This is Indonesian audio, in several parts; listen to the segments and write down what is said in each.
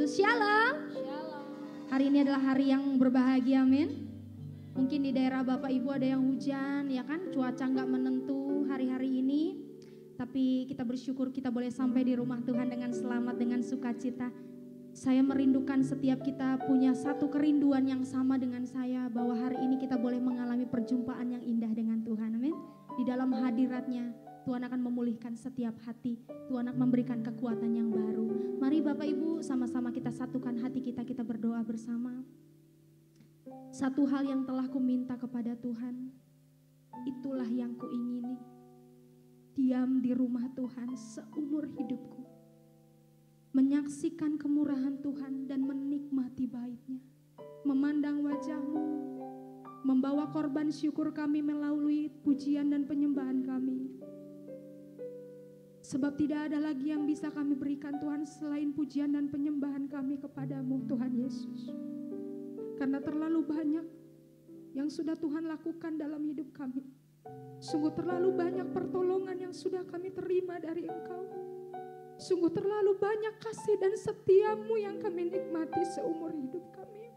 Yesus. Shalom. Hari ini adalah hari yang berbahagia, amin. Mungkin di daerah Bapak Ibu ada yang hujan, ya kan? Cuaca nggak menentu hari-hari ini. Tapi kita bersyukur kita boleh sampai di rumah Tuhan dengan selamat, dengan sukacita. Saya merindukan setiap kita punya satu kerinduan yang sama dengan saya, bahwa hari ini kita boleh mengalami perjumpaan yang indah dengan Tuhan, amin. Di dalam hadiratnya Tuhan akan memulihkan setiap hati. Tuhan akan memberikan kekuatan yang baru. Mari Bapak Ibu sama-sama kita satukan hati kita, kita berdoa bersama. Satu hal yang telah kuminta kepada Tuhan, itulah yang kuingini. Diam di rumah Tuhan seumur hidupku. Menyaksikan kemurahan Tuhan dan menikmati bait-Nya. Memandang wajah-Mu. Membawa korban syukur kami melalui pujian dan penyembahan kami. Sebab tidak ada lagi yang bisa kami berikan Tuhan selain pujian dan penyembahan kami kepadamu Tuhan Yesus. Karena terlalu banyak yang sudah Tuhan lakukan dalam hidup kami. Sungguh terlalu banyak pertolongan yang sudah kami terima dari Engkau. Sungguh terlalu banyak kasih dan setia-Mu yang kami nikmati seumur hidup kami.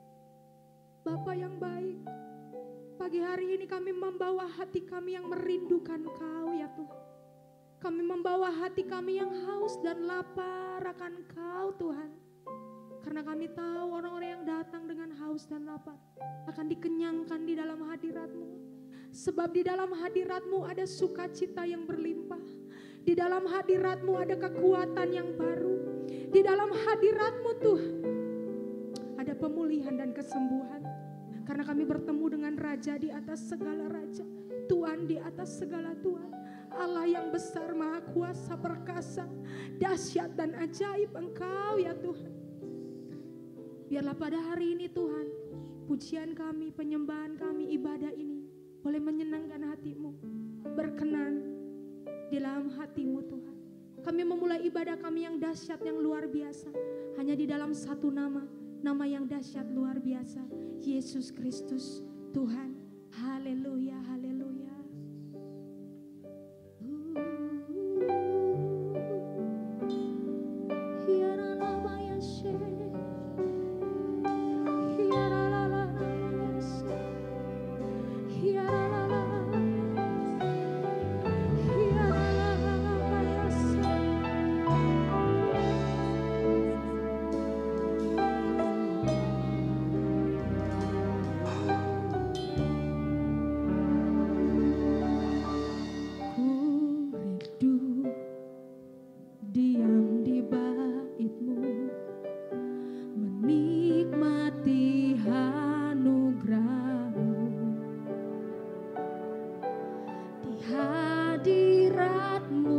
Bapa yang baik, pagi hari ini kami membawa hati kami yang merindukan Kau ya Tuhan. Kami membawa hati kami yang haus dan lapar akan Kau Tuhan. Karena kami tahu orang-orang yang datang dengan haus dan lapar akan dikenyangkan di dalam hadirat-Mu. Sebab di dalam hadirat-Mu ada sukacita yang berlimpah. Di dalam hadirat-Mu ada kekuatan yang baru. Di dalam hadirat-Mu Tuhan ada pemulihan dan kesembuhan. Karena kami bertemu dengan Raja di atas segala raja, Tuhan di atas segala Tuhan. Allah yang besar, maha kuasa, perkasa, dahsyat dan ajaib Engkau ya Tuhan. Biarlah pada hari ini Tuhan, pujian kami, penyembahan kami, ibadah ini boleh menyenangkan hati-Mu, berkenan di dalam hati-Mu Tuhan. Kami memulai ibadah kami yang dahsyat, yang luar biasa, hanya di dalam satu nama, nama yang dahsyat luar biasa, Yesus Kristus Tuhan. Haleluya, haleluya. Hadirat-Mu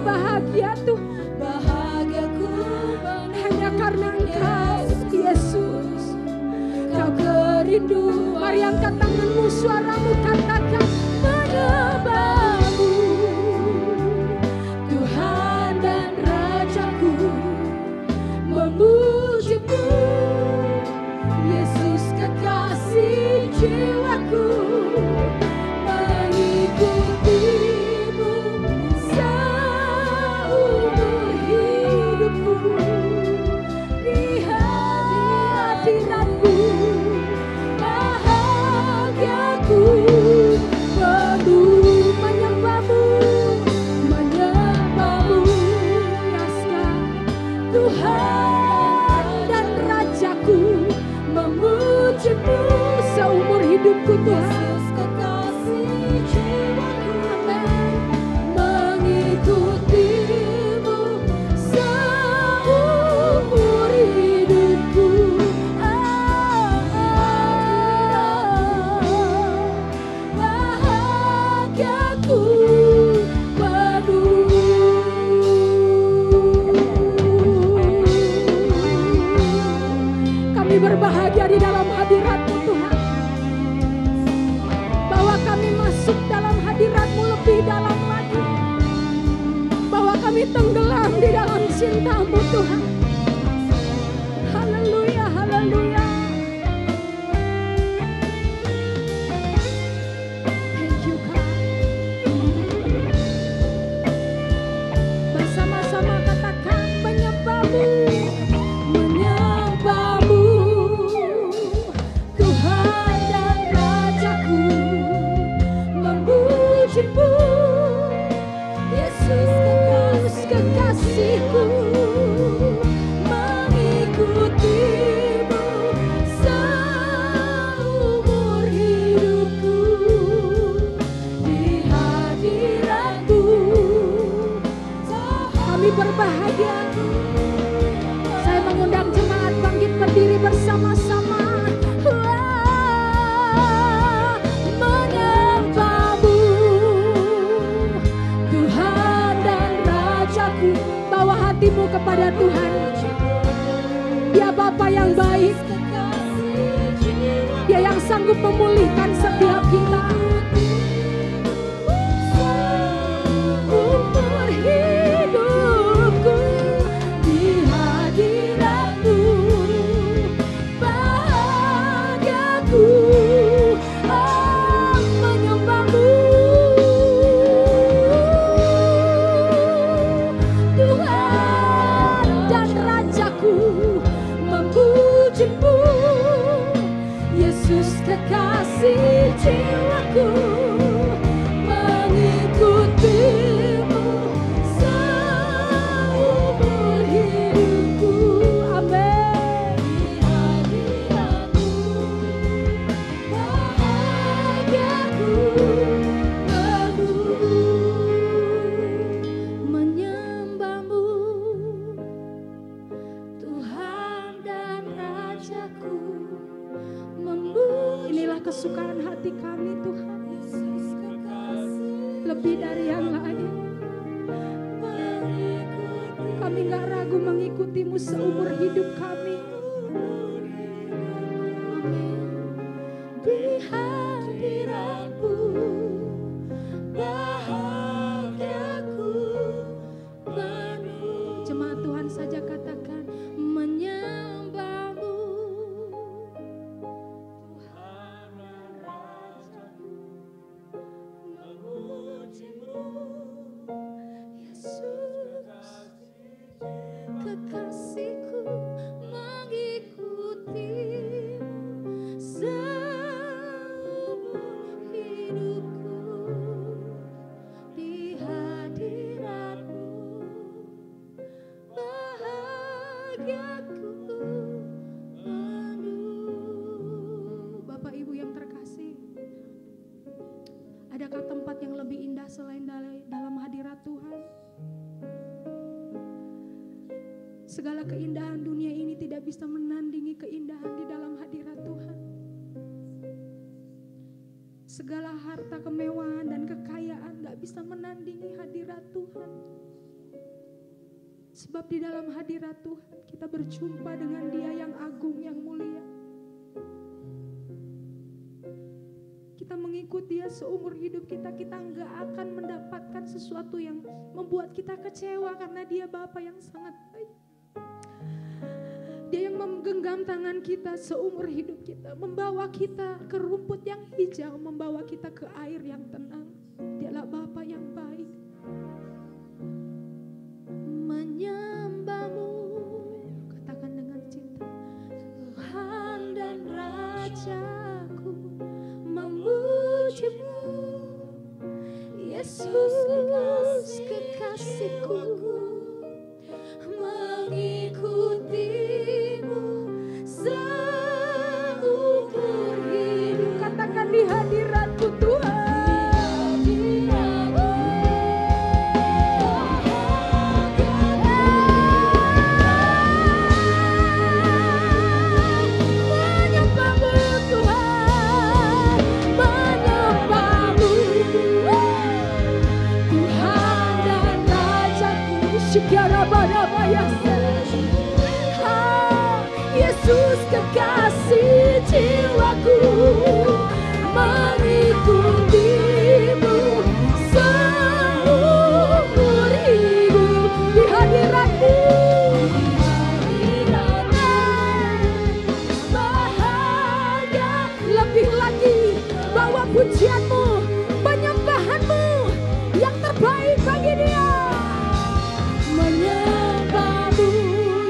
bahagia Tuhan. Bahagiaku Hanya karena Engkau Yesus. Kau kerinduan. Mari angkat tanganmu, suaramu katakan menyembahmu Tuhan dan Rajaku, memujimu Yesus kekasih jiwaku, mengikutimu seumur hidupku, di hadiratmu bahagiaku penuh, menyembahmu Yesus Tuhan dan Rajaku, memujimu seumur hidupku Tuhan. Kekasih jiwaku, mengikutimu seumur hidupku. Bahagiaku penuh. kami berbahagia di dalam hadirat-Mu Tuhan. Bahwa kami masuk dalam hadirat-Mu lebih dalam lagi. Bahwa kami tenggelam di dalam cinta-Mu Tuhan. Haleluya, haleluya. Thank you God. Bersama-sama katakan menyembahmu. Menyembahmu Tuhan dan Rajaku, memujimu Yesus kekasihku, mengikutimu seumur hidupku, di hadiratmu Kami berbahagia. Saya mengundang jemaat bangkit berdiri bersama-sama. Wah, menyembahmu Tuhan dan Rajaku, Bawa hatimu kepada Tuhan. Dia Bapa yang baik. Dia yang sanggup memulihkan setiap kita. seumur hidupku, di hadiratmu bahagiaku. Menyembahmu Tuhan dan Rajaku, memujimu Yesus kekasih jiwaku, mengikutimu seumur hidupku. Amin. Di hadiratmu bahagiaku penuh. Menyembahmu Tuhan dan Rajaku, Inilah kesukaan hati kami Tuhan. Yesus kekasih Lebih dari yang lain. mengikuti. Kami gak ragu mengikutimu seumur hidup kami. Di hadiratmu bahagiaku penuh. Jemaat Tuhan saja katakan Menyembahmu memujimu Yesus kekasihku, mengikutimu seumur hidupku, di hadiratmu bahagiaku penuh. Bapak Ibu yang terkasih, adakah tempat yang lebih indah selain dalam hadirat Tuhan? Segala keindahan dunia ini tidak bisa menandingi keindahan di dalam hadirat Tuhan. Segala harta kemewahan dan kekayaan gak bisa menandingi hadirat Tuhan. Sebab di dalam hadirat Tuhan kita berjumpa dengan Dia yang agung, yang mulia. Kita mengikut Dia seumur hidup kita, kita nggak akan mendapatkan sesuatu yang membuat kita kecewa karena Dia Bapa yang sangat baik. Dia yang menggenggam tangan kita seumur hidup kita, membawa kita ke rumput yang hijau, membawa kita ke air yang tenang. Dialah Bapa yang baik. Menyembahmu, Katakan dengan cinta. Tuhan dan Rajaku, memujimu, Yesus kekasihku, mengikutimu seumur hidup. Katakan di hadirat-Mu Tuhan. Yesus kekasih jiwaku, mengikutimu seumur hidup. Di hadirat-Mu bahagia, lebih lagi bawa pujian-Mu, penyembahan-Mu yang terbaik bagi Dia. menyembahmu,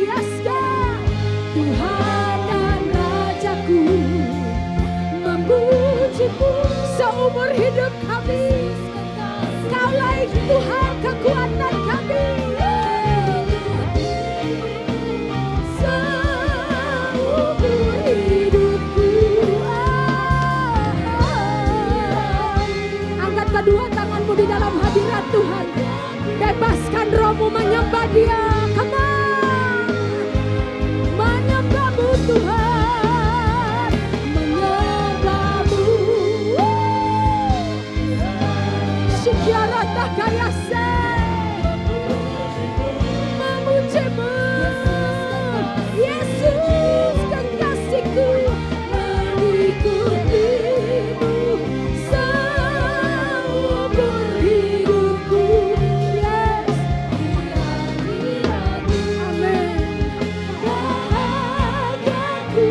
yes God, Tuhan dan Rajaku, memujimu Seumur hidup kami, Kaulah Tuhan kekuatan kami. seumur hidupku. Angkat kedua tanganmu di dalam hadirat Tuhan. Bebaskan rohmu menyembah Dia. Come on. Menyembahmu Tuhan. Menyembahmu, Syukurata kayase. Memujimu. Yesus kekasihku. mengikutimu seumur hidupku. Yes, Amin. bahagiaku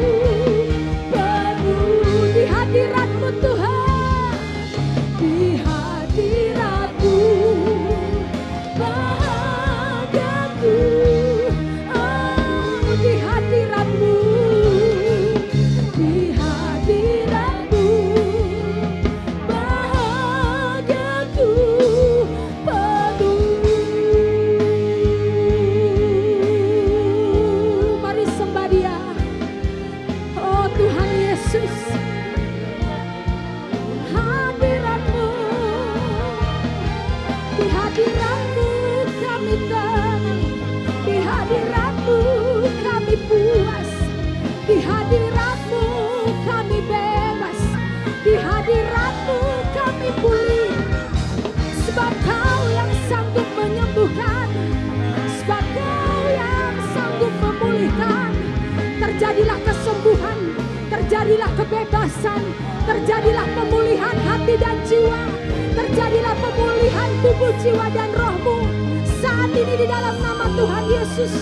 penuh Di hadirat-Mu Tuhan. di hadiratmu, bahagiaku, Oh, di hadirat-Mu. di hadiratmu, bahagiaku penuh. Mari sembah Dia. Oh Tuhan Yesus, hadirat-Mu, di hadirat-Mu kami tenang, di hadirat-Mu kami puas, di hadirat-Mu kami bebas, di hadirat-Mu kami pulih. Sebab Kau yang sanggup menyembuhkan, sebab Kau yang sanggup memulihkan. Terjadilah kesembuhan, terjadilah kebebasan, terjadilah pemulihan hati dan jiwa, terjadilah pemulihan tubuh, jiwa dan rohmu saat ini di dalam nama Tuhan Yesus.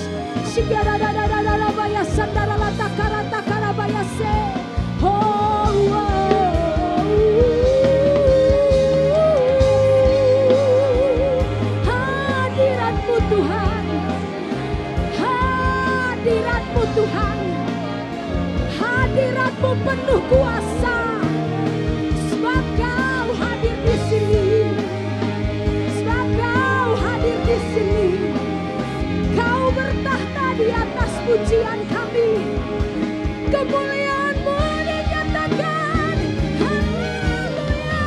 Hadirat-Mu Tuhan, hadirat-Mu Tuhan, hadirat-Mu penuh kuasa. Sebab Kau hadir di sini, sebab Kau hadir di sini. Kau bertahta di atas pujian kami. Kemuliaan-Mu dinyatakan. Haleluya.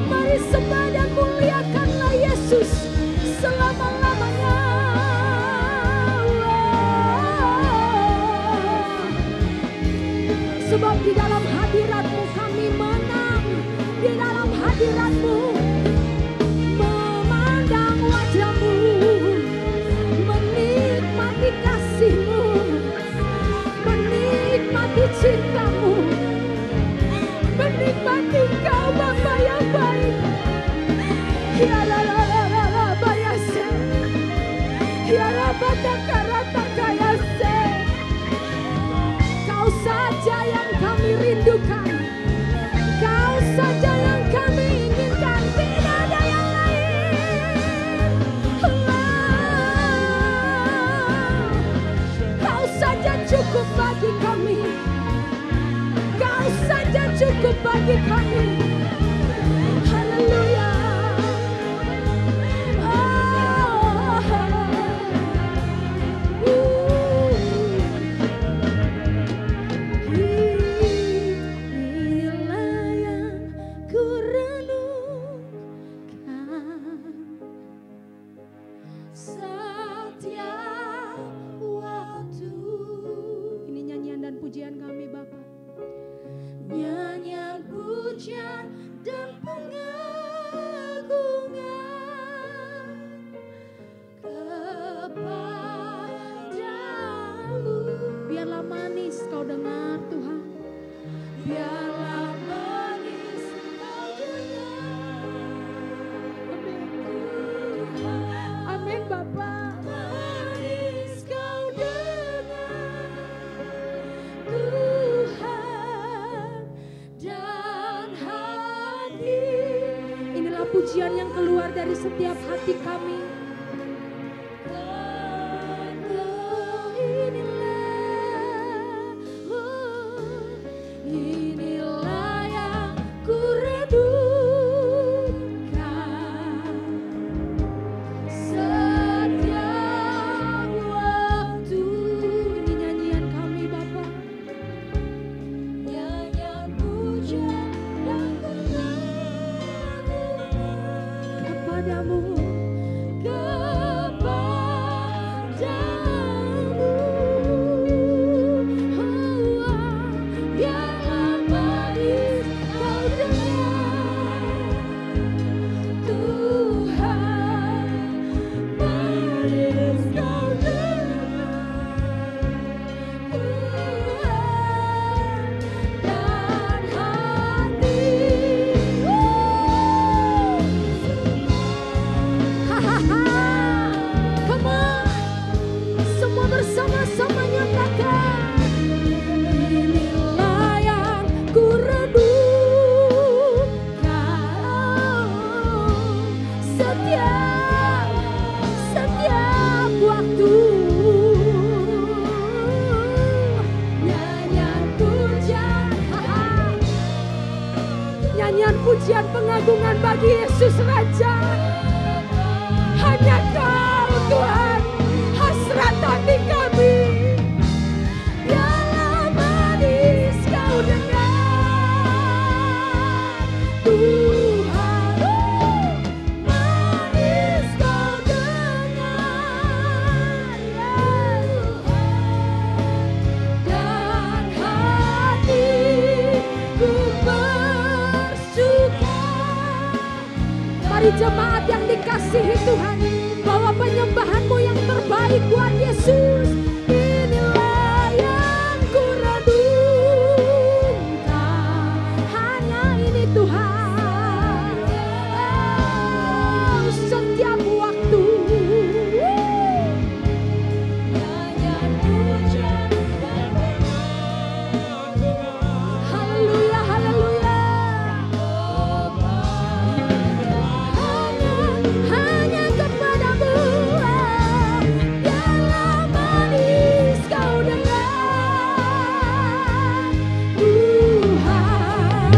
Mari sembah dan muliakanlah bagi kami. Haleluya. Inilah yang ku renungkan setiap waktu. Ini nyanyian dan pujian kami Bapa. Nyanyian pujian dan pengagungan kepadamu. Biarlah manis kau dengar Tuhan. Biarlah manis kau dengar. Amin Bapa. Manis kau dengar Tuhan dan hati. Inilah pujian yang keluar dari setiap hati kami. Inilah yang ku renungkan setiap waktu. Ini nyanyian kami Bapa. Nyanyian pujian dan pengagungan Kepadamu. Biarlah manis kau dengar Tuhan, manis kau dengar Tuhan dan hati. Come on. Semua bersama-sama nyatakan. Inilah yang ku renungkan setiap waktu. Nyanyian pujian pengagungan bagi Yesus Raja. Hanya Kau Tuhan, hasrat hati kami. Biarlah manis kau dengar Tuhan, manis kau dengar ya Tuhan, dan hatiku bersuka. Mari jemaat yang dikasihi Tuhan, bawa penyembahanmu yang terbaik buat Yesus. Inilah yang ku renungkan, Hanya ini Tuhan. Oh, setiap waktu. nyanyian pujian dan pengagungan. Haleluya, haleluya. Hanya kepadamu, biarlah manis kau dengar Tuhan,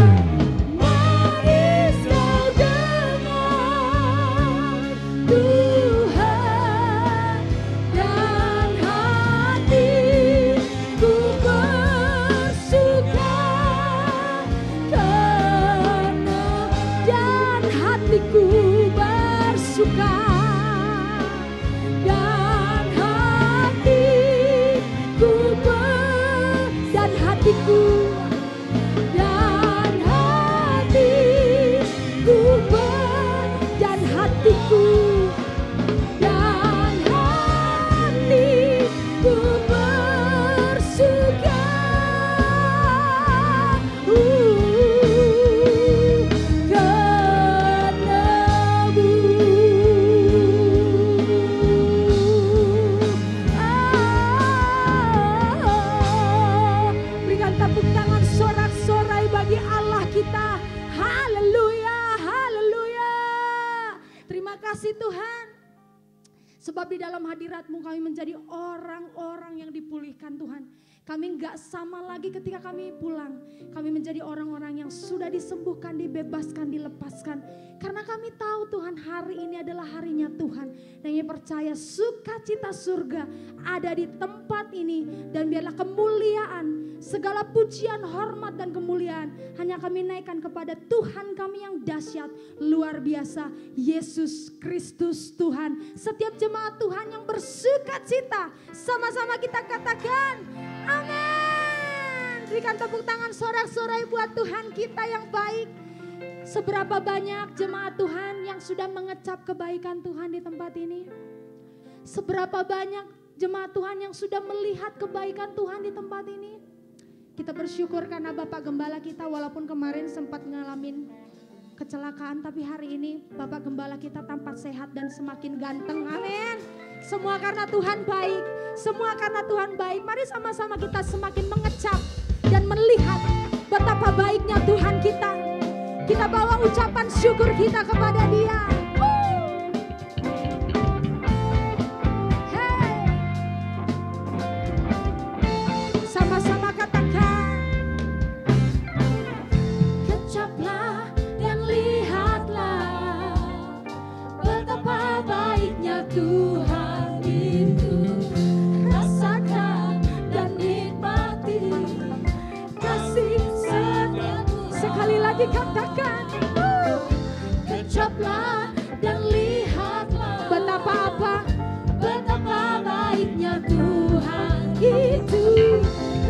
manis kau dengar Tuhan, dan hatiku bersuka karena Dan hatiku bersuka. dan hatiku Dan hatiku. dan hatiku Dan hatiku. dan hatiku bersuka Berikan tepuk tangan sorak-sorai bagi Allah kita. Haleluya, haleluya. Terima kasih Tuhan. Sebab di dalam hadirat-Mu kami menjadi orang-orang yang dipulihkan Tuhan. Kami gak sama lagi ketika kami pulang. Kami menjadi orang-orang yang sudah disembuhkan, dibebaskan, dilepaskan. Karena kami tahu Tuhan hari ini adalah harinya Tuhan. Dan kami percaya sukacita surga ada di tempat ini. Dan biarlah kemuliaan, segala pujian, hormat dan kemuliaan hanya kami naikkan kepada Tuhan kami yang dahsyat, luar biasa, Yesus Kristus Tuhan. Setiap jemaat Tuhan yang bersukacita, sama-sama kita katakan amin. Berikan tepuk tangan sorak-sorai buat Tuhan kita yang baik. Seberapa banyak jemaat Tuhan yang sudah mengecap kebaikan Tuhan di tempat ini? Seberapa banyak jemaat Tuhan yang sudah melihat kebaikan Tuhan di tempat ini? Kita bersyukur karena Bapak Gembala kita walaupun kemarin sempat ngalamin kecelakaan, tapi hari ini Bapak Gembala kita tampak sehat dan semakin ganteng. Amin. Semua karena Tuhan baik. Semua karena Tuhan baik. Mari sama-sama kita semakin mengecap dan melihat betapa baiknya Tuhan kita. Kita bawa ucapan syukur kita kepada Dia. Hey. Sama-sama katakan. Kecaplah dan lihatlah betapa baiknya Tuhan itu. Rasakan dan nikmati kasih setia Tuhan. Sekali lagi katakan. Kecaplah dan lihatlah Betapa apa? betapa baiknya Tuhan itu.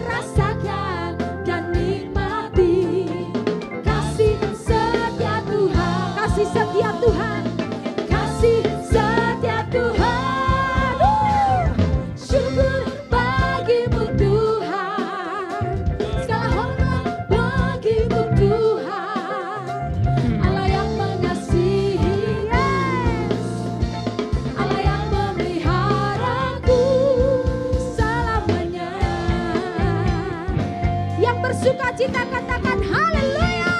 Rasakan dan nikmati kasih setia Tuhan. Kasih setia Tuhan. Kasih setia Tuhan. Syukur bagimu Tuhan. Segala hormat bagimu Tuhan. Allah yang mengasihi, Allah yang memeliharaku selamanya. Yang bersuka cita katakan haleluya.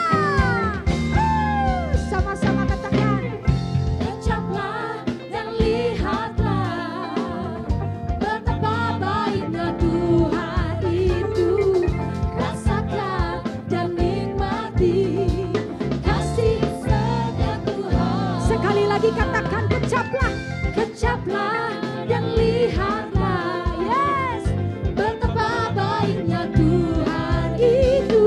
Sama-sama katakan. Kecaplah dan lihatlah betapa baiknya Tuhan itu. Rasakan dan nikmati kasih setia Tuhan. Sekali lagi katakan kecaplah. Kecaplah dan lihatlah, yes, betapa baiknya Tuhan itu.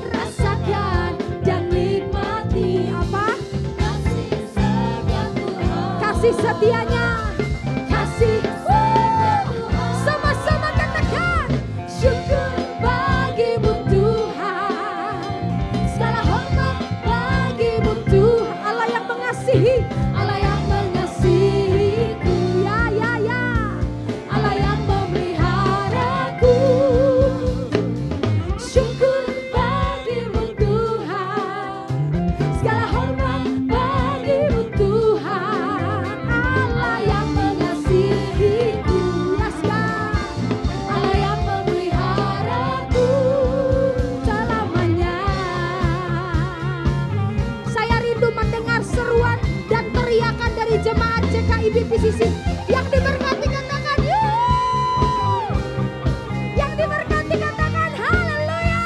Rasakan dan nikmati Apa? kasih setia Tuhan. Kasih setianya. Kasih setia Tuhan. Sama-sama katakan. Syukur bagimu Tuhan. Segala hormat bagimu Tuhan. Allah yang mengasihi. Allah yang mengasihiku. Ya, ya, ya. Allah yang memeliharaku. Syukur bagimu Tuhan. Segala hormat bagimu Tuhan. Allah yang mengasihiku. Yes, God. Allah yang memeliharaku selamanya. Saya rindu mendengar seruan dan teriakan dari jemaat CKIB PCC yang diberkati katakan yuh. Yang diberkati katakan haleluya.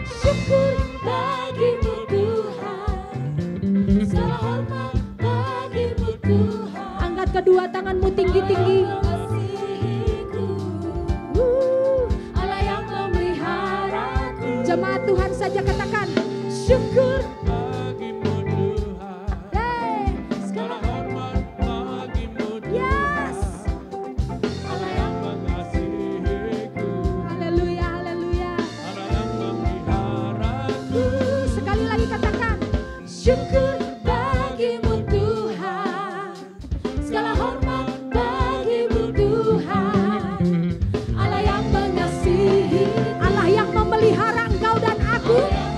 Syukur bagimu Tuhan. Segala hormat bagimu Tuhan. Angkat kedua tanganmu tinggi-tinggi. Mengasihiku. Allah yang memeliharaku. Jemaat Tuhan saja katakan syukur. Bagimu Tuhan, Hey, segala hormat bagimu yes. Tuhan. Allah yang mengasihiku, Haleluya, haleluya. Allah yang memeliharaku. Sekali lagi katakan Syukur bagimu Tuhan. Segala hormat bagimu Tuhan. Allah yang mengasihi. Allah yang memelihara engkau dan aku. Allah yang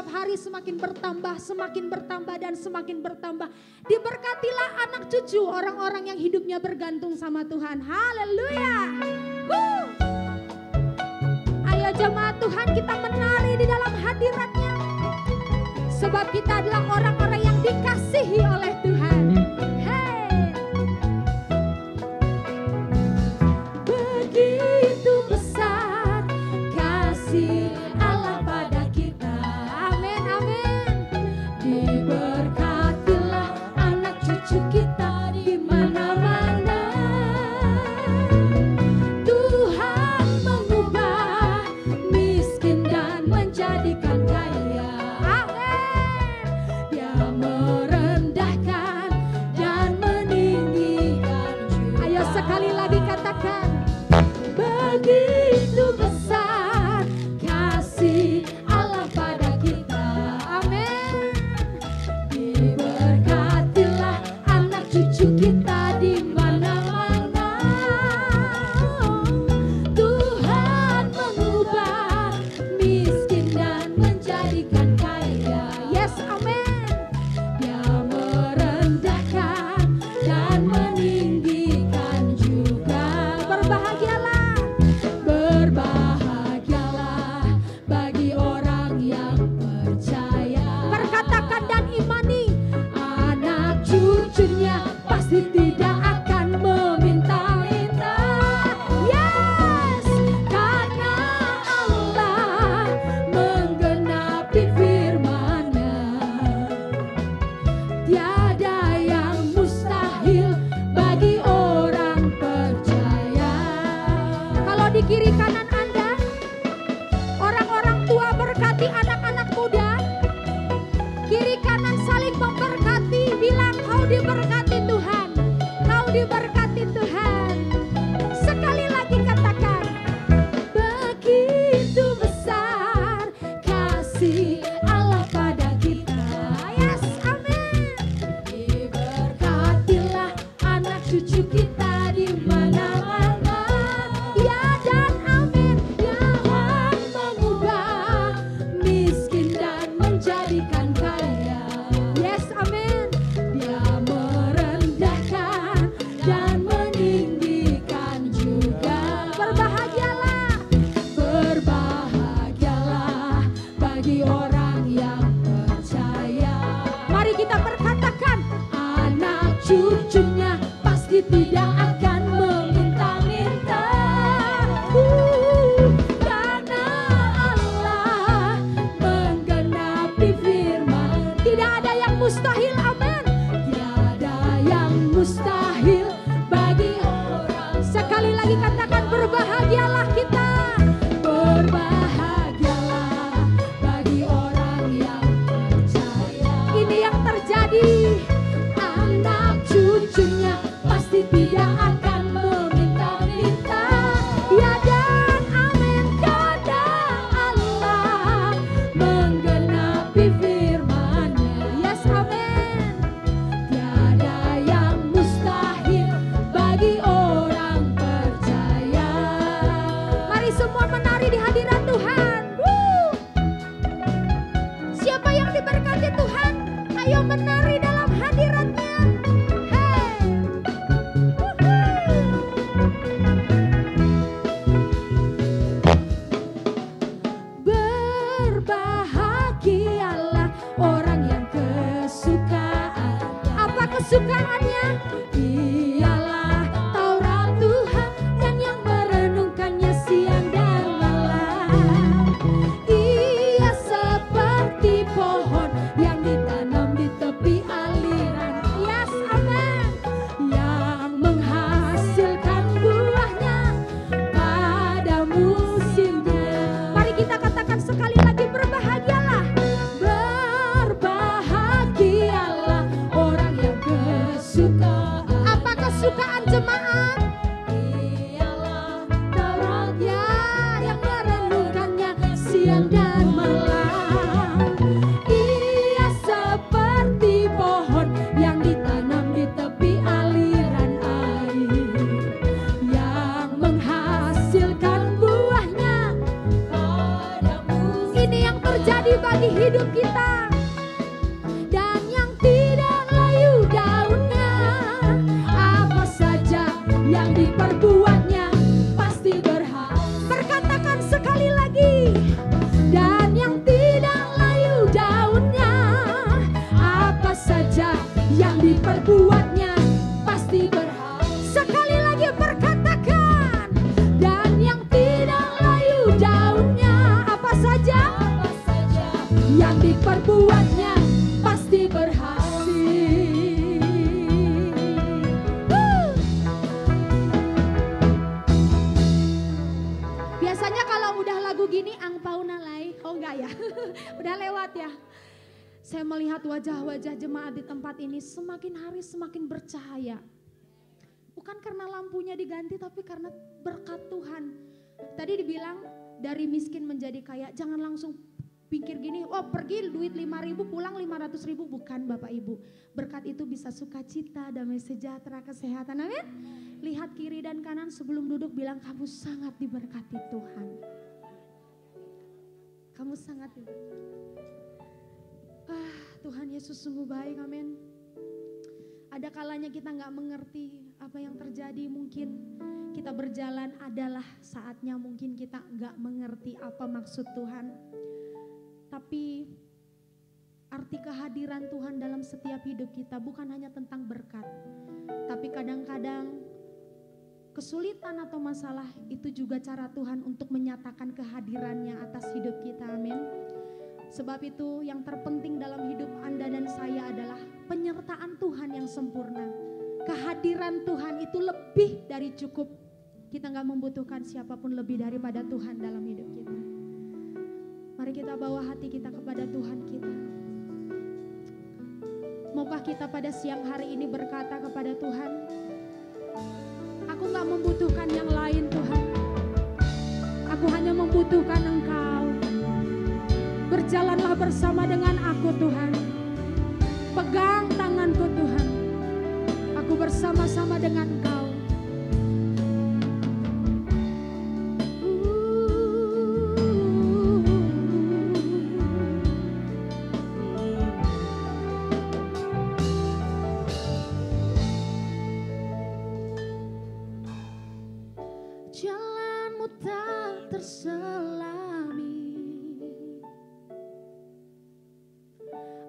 setiap hari semakin bertambah dan semakin bertambah. Diberkatilah anak cucu orang-orang yang hidupnya bergantung sama Tuhan. Haleluya. Ayo jemaat Tuhan, kita menari di dalam hadirat-Nya. Sebab kita adalah orang-orang yang dikasihi oleh Tuhan. Begitu besar kasih Allah pada kita. Amin, amin. Diberkatilah anak cucu kita di mana-mana. Tuhan mengubah miskin dan menjadikan kaya. Dia merendahkan dan meninggikan juga. Ayo sekali lagi katakan. Begitu besar kasih Allah pada kita. Amin. Diberkatilah anak cucu kita di mana-mana. Tuhan mengubah miskin dan menjadikan kaya. Yes, amin. Dia merendahkan dan meninggikan juga. Berbahagialah. Berbahagialah bagi orang yang percaya. Berkatakan dan imani. Anak cucunya pasti tidak akan meminta-minta. Yes, karena Allah menggenapi firman-Nya. Tiada yang mustahil bagi orang percaya. Kalau di kiri kanan Anda, orang-orang tua berkati anak-anak muda. Kiri kanan saling memberkati, bilang kau diberkati Tuhan. Kau diberkati Tuhan. Sekali lagi katakan. Begitu besar kasih Allah pada kita. Yes, amin. Diberkatilah anak cucu kita di mana-mana. Ya dan amin. Tuhan mengubah miskin dan menjadikan kaya. Yes, amin. Dia merendahkan dan meninggikan juga. Berbahagialah. Berbahagialah bagi orang yang percaya. Mari kita berkatakan. Anak cucunya pasti tidak akan meminta-minta. Karena Allah menggenapi firman. Tidak ada yang mustahil, amin. Tiada yang mustahil bagi orang. Sekali lagi katakan berbahagialah kita. Berbahagialah bagi orang yang percaya. Ini yang terjadi. Anak cucunya pasti tidak akan meminta-minta. Ya dan amin. Karena Allah menggenapi firman-Nya. Yes, amin. Tiada yang mustahil bagi orang percaya. Mari semua menari di hadirat Tuhan. Siapa yang diberkati Tuhan? Ayo menari dalam hadirat-Nya. Hey. Berbahagialah orang yang kesukaan. Apa kesukaannya? Ialah Taurat Tuhan dan yang merenungkannya siang dan malam. Ia seperti pohon yang ditanam di tepi aliran. Yes, amin. Yang menghasilkan buahnya pada musimnya. Mari kita katakan sekali lagi berbahagialah. Berbahagialah orang yang kesukaan. saya melihat wajah-wajah jemaat di tempat ini semakin hari semakin bercahaya. Bukan karena lampunya diganti, tapi karena berkat Tuhan. Tadi dibilang dari miskin menjadi kaya, jangan langsung pikir gini, oh pergi duit 5.000 pulang 500.000. Bukan Bapak Ibu, berkat itu bisa sukacita, damai sejahtera, kesehatan, amin. Lihat kiri dan kanan sebelum duduk, bilang kamu sangat diberkati Tuhan. Kamu sangat diberkati. Tuhan Yesus sungguh baik, amin. Ada kalanya kita gak mengerti apa yang terjadi, mungkin kita berjalan adalah saatnya mungkin kita gak mengerti apa maksud Tuhan. Tapi arti kehadiran Tuhan dalam setiap hidup kita bukan hanya tentang berkat. Tapi kadang-kadang kesulitan atau masalah itu juga cara Tuhan untuk menyatakan kehadirannya atas hidup kita, amin. Sebab itu yang terpenting dalam hidup Anda dan saya adalah penyertaan Tuhan yang sempurna. Kehadiran Tuhan itu lebih dari cukup. Kita gak membutuhkan siapapun lebih daripada Tuhan dalam hidup kita. Mari kita bawa hati kita kepada Tuhan kita. Maukah kita pada siang hari ini berkata kepada Tuhan, aku gak membutuhkan yang lain Tuhan. Aku hanya membutuhkan Engkau. Berjalanlah bersama dengan aku Tuhan. Pegang tanganku Tuhan. Aku bersama-sama dengan Engkau. Jalanmu tak terselami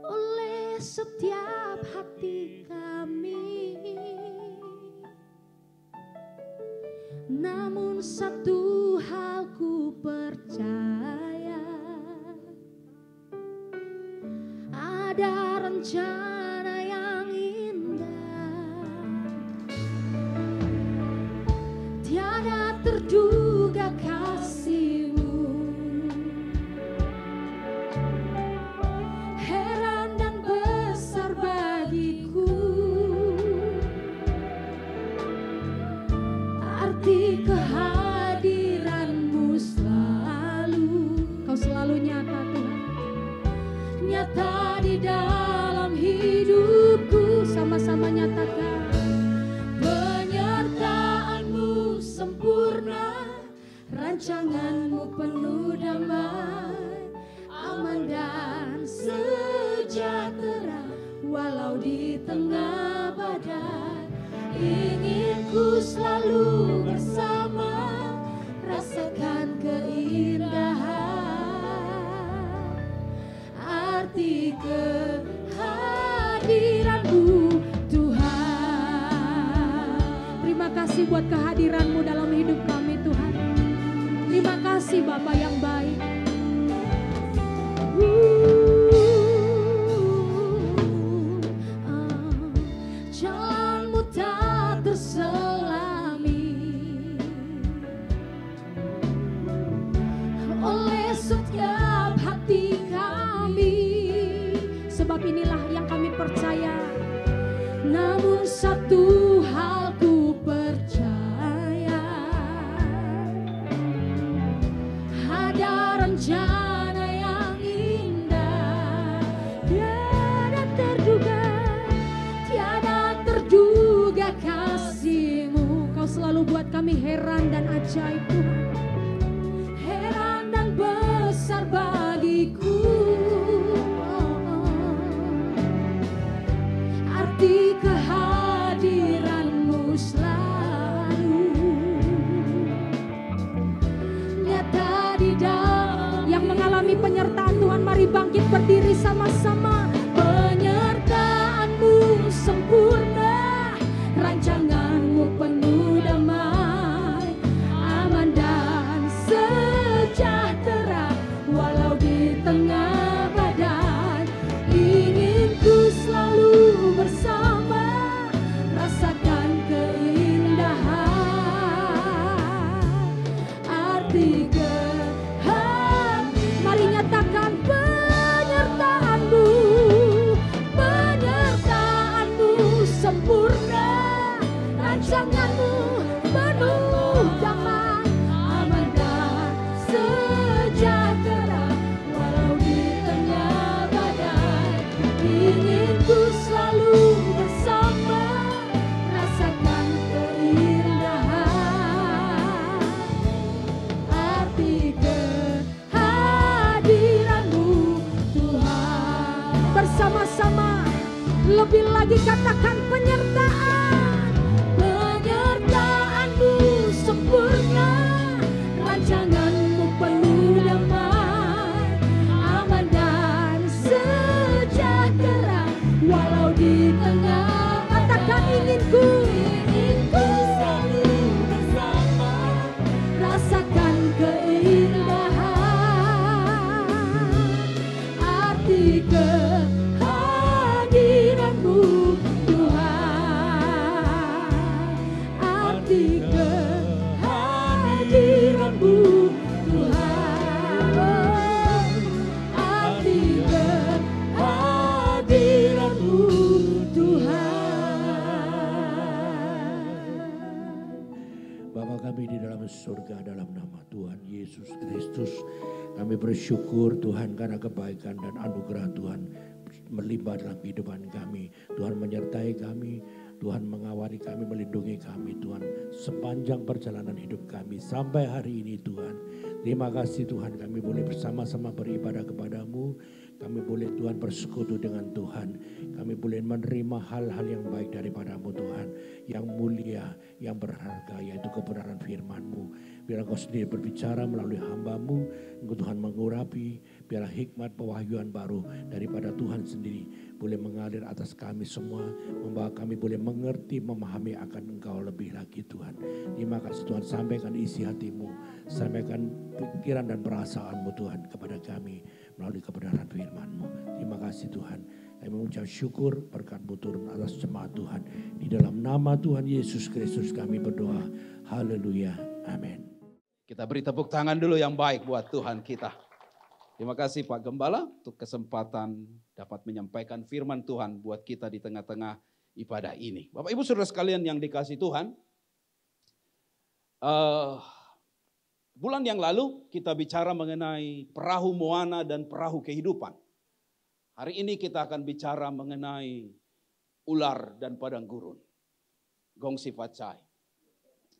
oleh setiap hati kami. Namun satu hal ku percaya, ada rencana yang indah, tiada terduga kasih-Mu. Heran dan besar bagiku arti kehadiran-Mu selalu. Kau selalu nyata Tuhan. Nyata di dalam hidupku. Sama-sama nyatakan. Penyertaan-Mu sempurna, rancangan-Mu penuh damai, aman dan sejahtera walau di tengah badai. Ingin ku selalu bersama, rasakan keindahan arti kehadiran-Mu Tuhan. Terima kasih buat kehadiran-Mu dalam hidup kami Tuhan. Terima kasih Bapa yang baik. Jalan-Mu tak terselami oleh setiap hati kami. Sebab inilah yang kami percaya. Namun satu hal ku percaya, ada rencana yang indah, tiada terduga kasih-Mu. Kau selalu buat kami heran dan ajaib Tuhan. Heran dan besar bagiku arti kehadiran-Mu selalu. Nyata di dalam Yang mengalami penyertaan Tuhan, mari bangkit berdiri sama-sama. Penyertaan-Mu sempurna, rancangan-Mu penuh damai, aman dan bersama-sama. Lebih lagi katakan penyertaan. Penyertaan-Mu sempurna, rancangan-Mu penuh damai, aman dan sejahtera. Walau di tengah, Katakan inginku selalu bersama, rasakan keindahan, arti kehadiran-Mu Tuhan, arti kehadiran-Mu Tuhan, arti kehadiran-Mu Tuhan. Bapa kami di dalam surga, dalam nama Tuhan Yesus Kristus, kami bersyukur Tuhan karena kebaikan dan anugerah Tuhan melimpah dalam kehidupan kami. Tuhan menyertai kami, Tuhan mengawali kami, melindungi kami Tuhan sepanjang perjalanan hidup kami sampai hari ini Tuhan. Terima kasih Tuhan, kami boleh bersama-sama beribadah kepadamu. Kami boleh Tuhan bersekutu dengan Tuhan. Kami boleh menerima hal-hal yang baik daripadamu Tuhan. Yang mulia, yang berharga, yaitu kebenaran firman-Mu. Biar Engkau sendiri berbicara melalui hamba-Mu. Engkau Tuhan mengurapi. Biarlah hikmat pewahyuan baru daripada Tuhan sendiri boleh mengalir atas kami semua. Membawa kami boleh mengerti, memahami akan Engkau lebih lagi Tuhan. Terima kasih Tuhan, sampaikan isi hati-Mu. Sampaikan pikiran dan perasaan-Mu Tuhan kepada kami melalui kebenaran firman-Mu. Terima kasih Tuhan. Kami mengucap syukur, berkat-Mu turun atas jemaat Tuhan. Di dalam nama Tuhan Yesus Kristus kami berdoa. Haleluya. Amin. Kita beri tepuk tangan dulu yang baik buat Tuhan kita. Terima kasih Pak Gembala untuk kesempatan dapat menyampaikan firman Tuhan buat kita di tengah-tengah ibadah ini. Bapak Ibu Saudara sekalian yang dikasih Tuhan. Bulan yang lalu kita bicara mengenai perahu Moana dan perahu kehidupan. Hari ini kita akan bicara mengenai ular dan padang gurun. Gong sifat cai.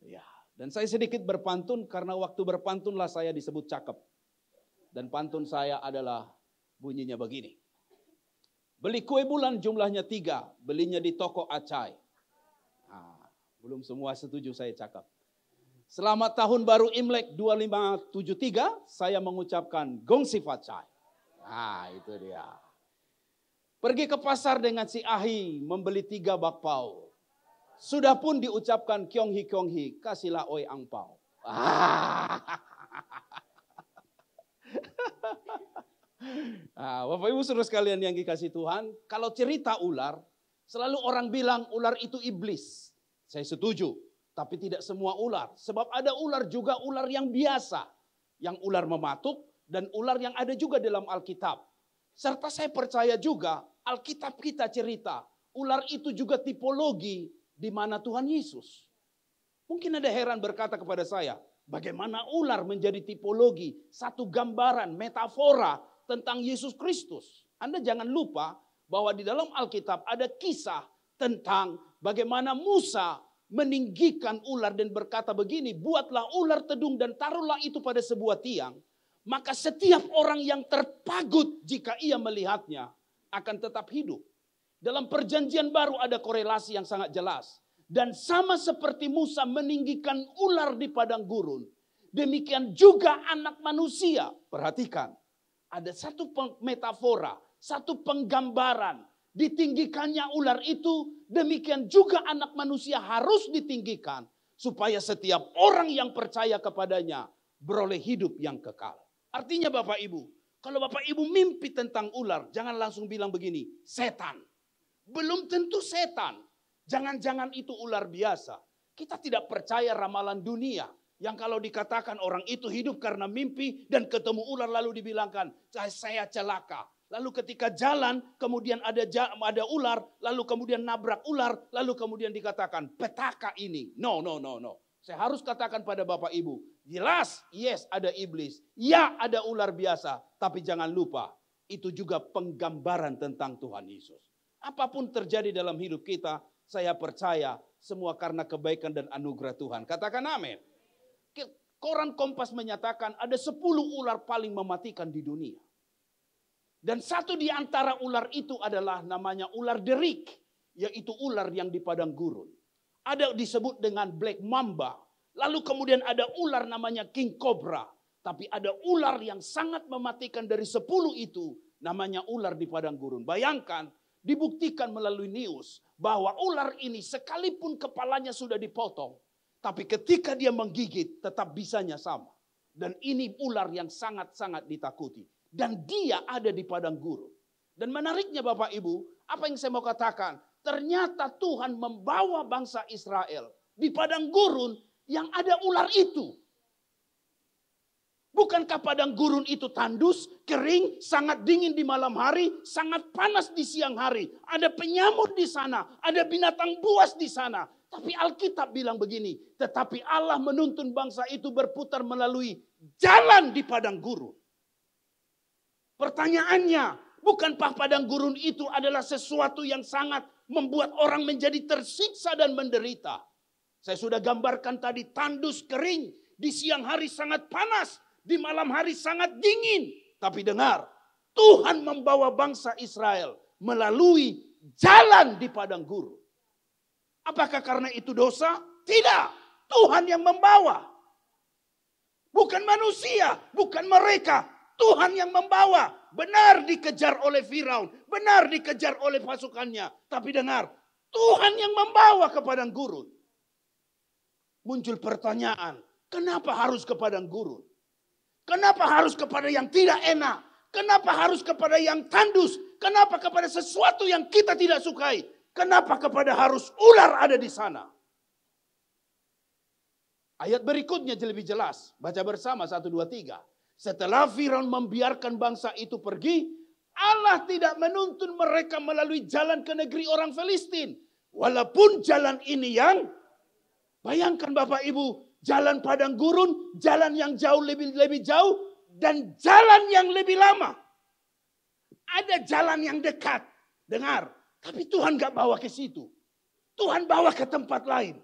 Ya, dan saya sedikit berpantun karena waktu berpantunlah saya disebut cakep. Dan pantun saya adalah bunyinya begini. Beli kue bulan jumlahnya 3, belinya di toko acai. Nah, belum semua setuju saya cakep. Selamat tahun baru Imlek 2573, saya mengucapkan gong sifat cai. Nah, itu dia. Pergi ke pasar dengan si Ahi membeli 3 bakpao. Sudah pun diucapkan kyonghi, kasihlah oi angpao. Bapak Ibu Saudara sekalian yang dikasih Tuhan, kalau cerita ular, selalu orang bilang ular itu iblis. Saya setuju, tapi tidak semua ular. Sebab ada ular juga ular yang biasa, yang ular mematuk dan ular yang ada juga dalam Alkitab. Serta saya percaya juga Alkitab kita cerita, ular itu juga tipologi di mana Tuhan Yesus. Mungkin ada heran berkata kepada saya, bagaimana ular menjadi tipologi, satu gambaran, metafora tentang Yesus Kristus. Anda jangan lupa bahwa di dalam Alkitab ada kisah tentang bagaimana Musa meninggikan ular dan berkata begini, buatlah ular tedung dan taruhlah itu pada sebuah tiang. Maka setiap orang yang terpagut jika ia melihatnya akan tetap hidup. Dalam perjanjian baru ada korelasi yang sangat jelas. Dan sama seperti Musa meninggikan ular di padang gurun, demikian juga anak manusia. Perhatikan, ada satu metafora, satu penggambaran. Ditinggikannya ular itu, demikian juga anak manusia harus ditinggikan. Supaya setiap orang yang percaya kepadanya beroleh hidup yang kekal. Artinya Bapak Ibu, kalau Bapak Ibu mimpi tentang ular, jangan langsung bilang begini, setan. Belum tentu setan. Jangan-jangan itu ular biasa. Kita tidak percaya ramalan dunia. Yang kalau dikatakan orang itu hidup karena mimpi dan ketemu ular lalu dibilangkan, saya celaka. Lalu ketika jalan kemudian ada ular, lalu kemudian nabrak ular, lalu kemudian dikatakan petaka ini. No. Saya harus katakan pada Bapak Ibu, jelas yes ada iblis, ya ada ular biasa. Tapi jangan lupa, itu juga penggambaran tentang Tuhan Yesus. Apapun terjadi dalam hidup kita, saya percaya semua karena kebaikan dan anugerah Tuhan. Katakan amin. Koran Kompas menyatakan ada 10 ular paling mematikan di dunia. Dan satu di antara ular itu adalah namanya ular derik, yaitu ular yang di padang gurun. Ada disebut dengan black mamba. Lalu kemudian ada ular namanya king cobra. Tapi ada ular yang sangat mematikan dari 10 itu, namanya ular di padang gurun. Bayangkan, dibuktikan melalui news bahwa ular ini sekalipun kepalanya sudah dipotong, tapi ketika dia menggigit tetap bisanya sama. Dan ini ular yang sangat-sangat ditakuti. Dan dia ada di padang gurun. Dan menariknya Bapak Ibu, apa yang saya mau katakan? Ternyata Tuhan membawa bangsa Israel di padang gurun yang ada ular itu. Bukankah padang gurun itu tandus, kering, sangat dingin di malam hari, sangat panas di siang hari. Ada penyamut di sana, ada binatang buas di sana. Tapi Alkitab bilang begini, tetapi Allah menuntun bangsa itu berputar melalui jalan di padang gurun. Pertanyaannya, bukankah padang gurun itu adalah sesuatu yang sangat membuat orang menjadi tersiksa dan menderita? Saya sudah gambarkan tadi, tandus kering, di siang hari sangat panas, di malam hari sangat dingin. Tapi dengar, Tuhan membawa bangsa Israel melalui jalan di padang gurun. Apakah karena itu dosa? Tidak, Tuhan yang membawa. Bukan manusia, bukan mereka. Tuhan yang membawa. Benar dikejar oleh Firaun. Benar dikejar oleh pasukannya. Tapi dengar, Tuhan yang membawa ke padang gurun. Muncul pertanyaan, kenapa harus ke padang gurun? Kenapa harus kepada yang tidak enak? Kenapa harus kepada yang tandus? Kenapa kepada sesuatu yang kita tidak sukai? Kenapa kepada harus ular ada di sana? Ayat berikutnya lebih jelas. Baca bersama 1, 2, 3. Setelah Firaun membiarkan bangsa itu pergi, Allah tidak menuntun mereka melalui jalan ke negeri orang Filistin. Walaupun jalan ini yang, bayangkan Bapak Ibu, jalan padang gurun, jalan yang jauh lebih jauh, dan jalan yang lebih lama. Ada jalan yang dekat, dengar, tapi Tuhan gak bawa ke situ. Tuhan bawa ke tempat lain.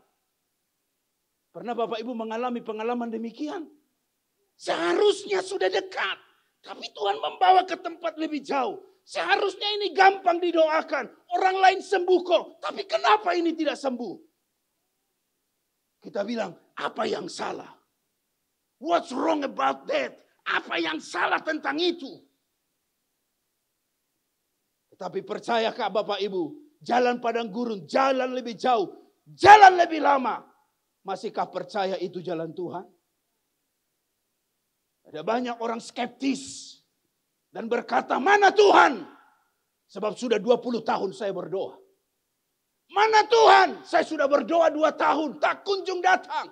Pernah Bapak Ibu mengalami pengalaman demikian? Seharusnya sudah dekat, tapi Tuhan membawa ke tempat lebih jauh. Seharusnya ini gampang didoakan, orang lain sembuh kok, tapi kenapa ini tidak sembuh? Kita bilang, apa yang salah? What's wrong about that? Apa yang salah tentang itu? Tetapi percayakah Bapak Ibu, jalan padang gurun, jalan lebih jauh, jalan lebih lama. Masihkah percaya itu jalan Tuhan? Ada banyak orang skeptis dan berkata, mana Tuhan? Sebab sudah 20 tahun saya berdoa. Mana Tuhan? Saya sudah berdoa 2 tahun, tak kunjung datang.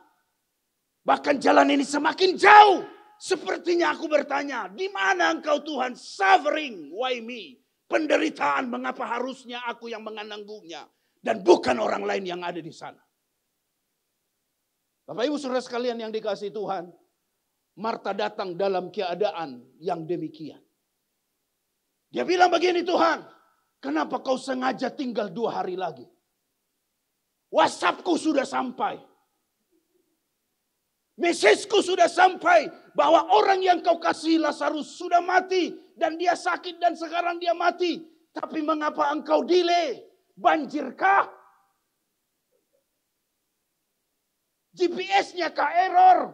Bahkan jalan ini semakin jauh. Sepertinya aku bertanya, di mana engkau Tuhan? Suffering, why me? Penderitaan, mengapa harusnya aku yang menanggungnya? Dan bukan orang lain yang ada di sana. Bapak Ibu saudara sekalian yang dikasihi Tuhan, Marta datang dalam keadaan yang demikian. Dia bilang begini, Tuhan, kenapa kau sengaja tinggal 2 hari lagi? WhatsAppku sudah sampai. Mesejku sudah sampai bahwa orang yang kau kasih Lazarus sudah mati dan dia sakit dan sekarang dia mati. Tapi mengapa engkau delay? Banjirkah? GPS-nya kah error?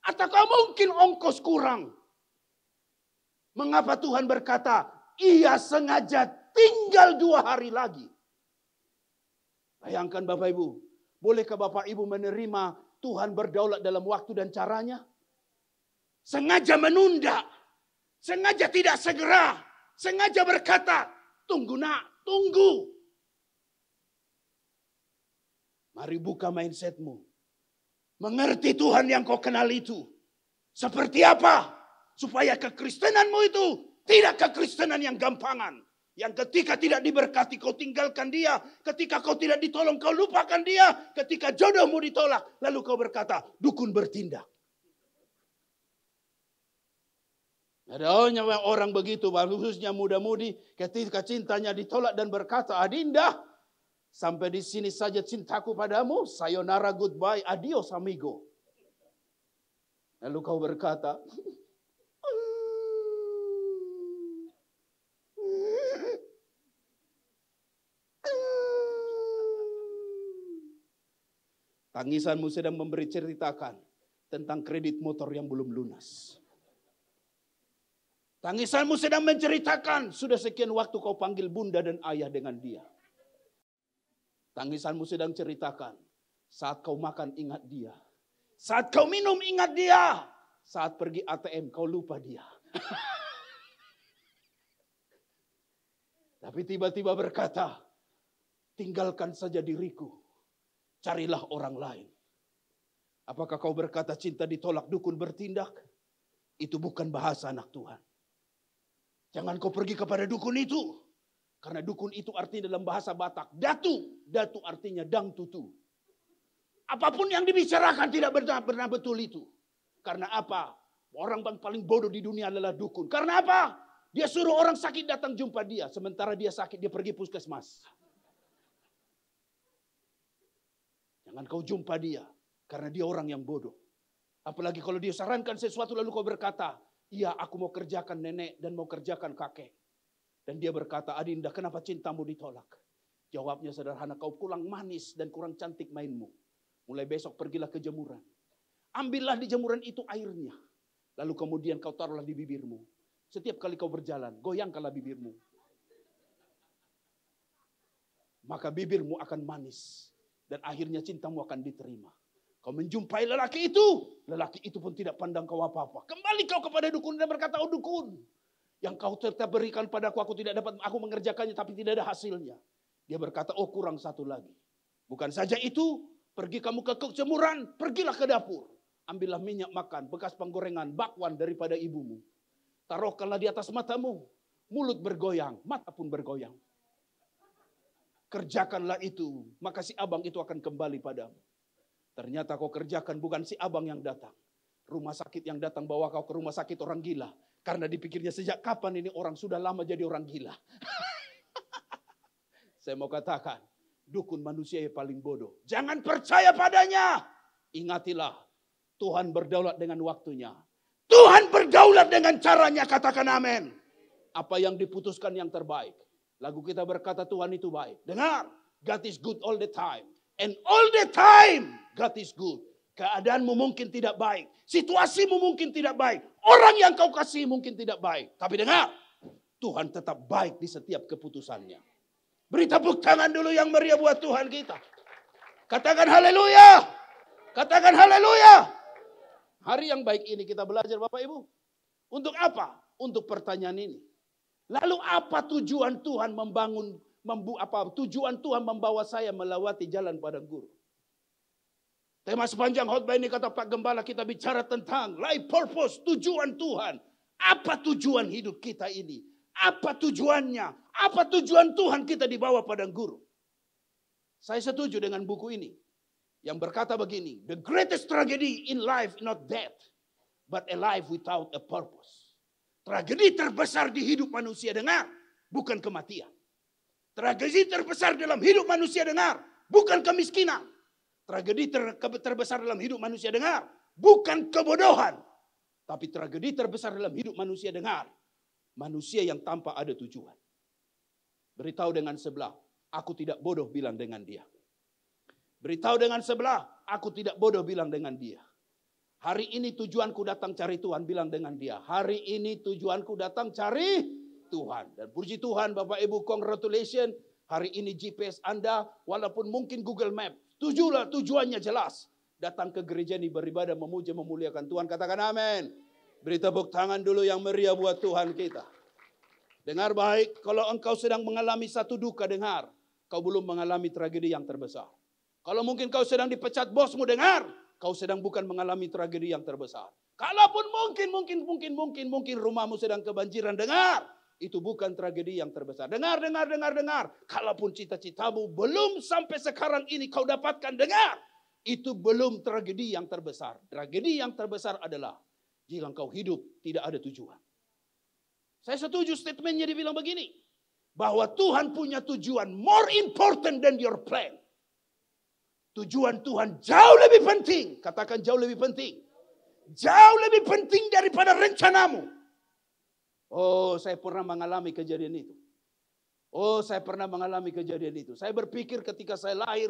Ataukah mungkin ongkos kurang? Mengapa Tuhan berkata, ia sengaja tinggal 2 hari lagi? Bayangkan Bapak Ibu, bolehkah Bapak Ibu menerima Tuhan berdaulat dalam waktu dan caranya? Sengaja menunda, sengaja tidak segera, sengaja berkata, tunggu nak, tunggu. Mari buka mindsetmu. Mengerti Tuhan yang kau kenal itu. Seperti apa? Supaya kekristenanmu itu tidak kekristenan yang gampangan. Yang ketika tidak diberkati kau tinggalkan dia. Ketika kau tidak ditolong kau lupakan dia. Ketika jodohmu ditolak lalu kau berkata dukun bertindak. Ada orang begitu, khususnya muda-mudi, ketika cintanya ditolak dan berkata, Adinda, sampai di sini saja cintaku padamu, sayonara, goodbye, adios amigo. Lalu kau berkata, Tangisanmu sedang memberi ceritakan tentang kredit motor yang belum lunas. Tangisanmu sedang menceritakan sudah sekian waktu kau panggil bunda dan ayah dengan dia. Tangisanmu sedang ceritakan saat kau makan ingat dia. Saat kau minum ingat dia. Saat pergi ATM kau lupa dia. Tapi tiba-tiba berkata, tinggalkan saja diriku. Carilah orang lain. Apakah kau berkata cinta ditolak dukun bertindak? Itu bukan bahasa anak Tuhan. Jangan kau pergi kepada dukun itu. Karena dukun itu artinya dalam bahasa Batak. Datu. Datu artinya dang tutu. Apapun yang dibicarakan tidak benar betul itu. Karena apa? Orang paling bodoh di dunia adalah dukun. Karena apa? Dia suruh orang sakit datang jumpa dia. Sementara dia sakit, dia pergi puskesmas. Jangan kau jumpa dia. Karena dia orang yang bodoh. Apalagi kalau dia sarankan sesuatu lalu kau berkata, iya aku mau kerjakan nenek dan mau kerjakan kakek. Dan dia berkata, Adinda kenapa cintamu ditolak? Jawabnya sederhana, kau kurang manis dan kurang cantik mainmu. Mulai besok pergilah ke jemuran. Ambillah di jemuran itu airnya. Lalu kemudian kau taruhlah di bibirmu. Setiap kali kau berjalan, goyangkanlah bibirmu. Maka bibirmu akan manis. Dan akhirnya cintamu akan diterima. Kau menjumpai lelaki itu pun tidak pandang kau apa-apa. Kembali kau kepada dukun dan berkata, oh dukun, yang kau tetap berikan padaku, aku tidak dapat, aku mengerjakannya tapi tidak ada hasilnya. Dia berkata, oh kurang satu lagi. Bukan saja itu, pergi kamu ke jemuran, pergilah ke dapur. Ambillah minyak makan, bekas penggorengan, bakwan daripada ibumu. Taruhkanlah di atas matamu, mulut bergoyang, mata pun bergoyang. Kerjakanlah itu, maka si abang itu akan kembali padamu. Ternyata kau kerjakan, bukan si abang yang datang. Rumah sakit yang datang bawa kau ke rumah sakit orang gila. Karena dipikirnya sejak kapan ini orang sudah lama jadi orang gila. Saya mau katakan, dukun manusia yang paling bodoh. Jangan percaya padanya. Ingatilah, Tuhan berdaulat dengan waktunya. Tuhan berdaulat dengan caranya, katakan amin. Apa yang diputuskan yang terbaik. Lagu kita berkata Tuhan itu baik. Dengar, God is good all the time. And all the time, God is good. Keadaanmu mungkin tidak baik. Situasimu mungkin tidak baik. Orang yang kau kasih mungkin tidak baik. Tapi dengar, Tuhan tetap baik di setiap keputusannya. Beri tepuk tangan dulu yang meriah buat Tuhan kita. Katakan haleluya. Katakan haleluya. Hari yang baik ini kita belajar Bapak Ibu. Untuk apa? Untuk pertanyaan ini. Lalu apa tujuan Tuhan tujuan Tuhan membawa saya melewati jalan padang gurun? Tema sepanjang khotbah ini kata Pak Gembala kita bicara tentang life purpose, tujuan Tuhan. Apa tujuan hidup kita ini? Apa tujuannya? Apa tujuan Tuhan kita dibawa padang gurun? Saya setuju dengan buku ini. Yang berkata begini, the greatest tragedy in life is not death, but a life without a purpose. Tragedi terbesar di hidup manusia dengar, bukan kematian. Tragedi terbesar dalam hidup manusia dengar, bukan kemiskinan. Tragedi terbesar dalam hidup manusia dengar, bukan kebodohan. Tapi tragedi terbesar dalam hidup manusia dengar, manusia yang tanpa ada tujuan. Beritahu dengan sebelah, aku tidak bodoh bilang dengan dia. Beritahu dengan sebelah, aku tidak bodoh bilang dengan dia. Hari ini tujuanku datang cari Tuhan, bilang dengan dia. Hari ini tujuanku datang cari Tuhan. Dan puji Tuhan Bapak Ibu, congratulations. Hari ini GPS Anda, walaupun mungkin Google Map, tujuannya jelas. Datang ke gereja ini beribadah, memuji, memuliakan Tuhan. Katakan amin. Beri tepuk tangan dulu yang meriah buat Tuhan kita. Dengar baik, kalau engkau sedang mengalami satu duka, dengar. Kau belum mengalami tragedi yang terbesar. Kalau mungkin kau sedang dipecat bosmu, dengar. Kau sedang bukan mengalami tragedi yang terbesar. Kalaupun mungkin rumahmu sedang kebanjiran, dengar. Itu bukan tragedi yang terbesar. Dengar. Kalaupun cita-citamu belum sampai sekarang ini kau dapatkan, dengar. Itu belum tragedi yang terbesar. Tragedi yang terbesar adalah jika engkau hidup tidak ada tujuan. Saya setuju statementnya dibilang begini. Bahwa Tuhan punya tujuan more important than your plan. Tujuan Tuhan jauh lebih penting. Katakan jauh lebih penting. Jauh lebih penting daripada rencanamu. Oh, saya pernah mengalami kejadian itu. Saya berpikir ketika saya lahir,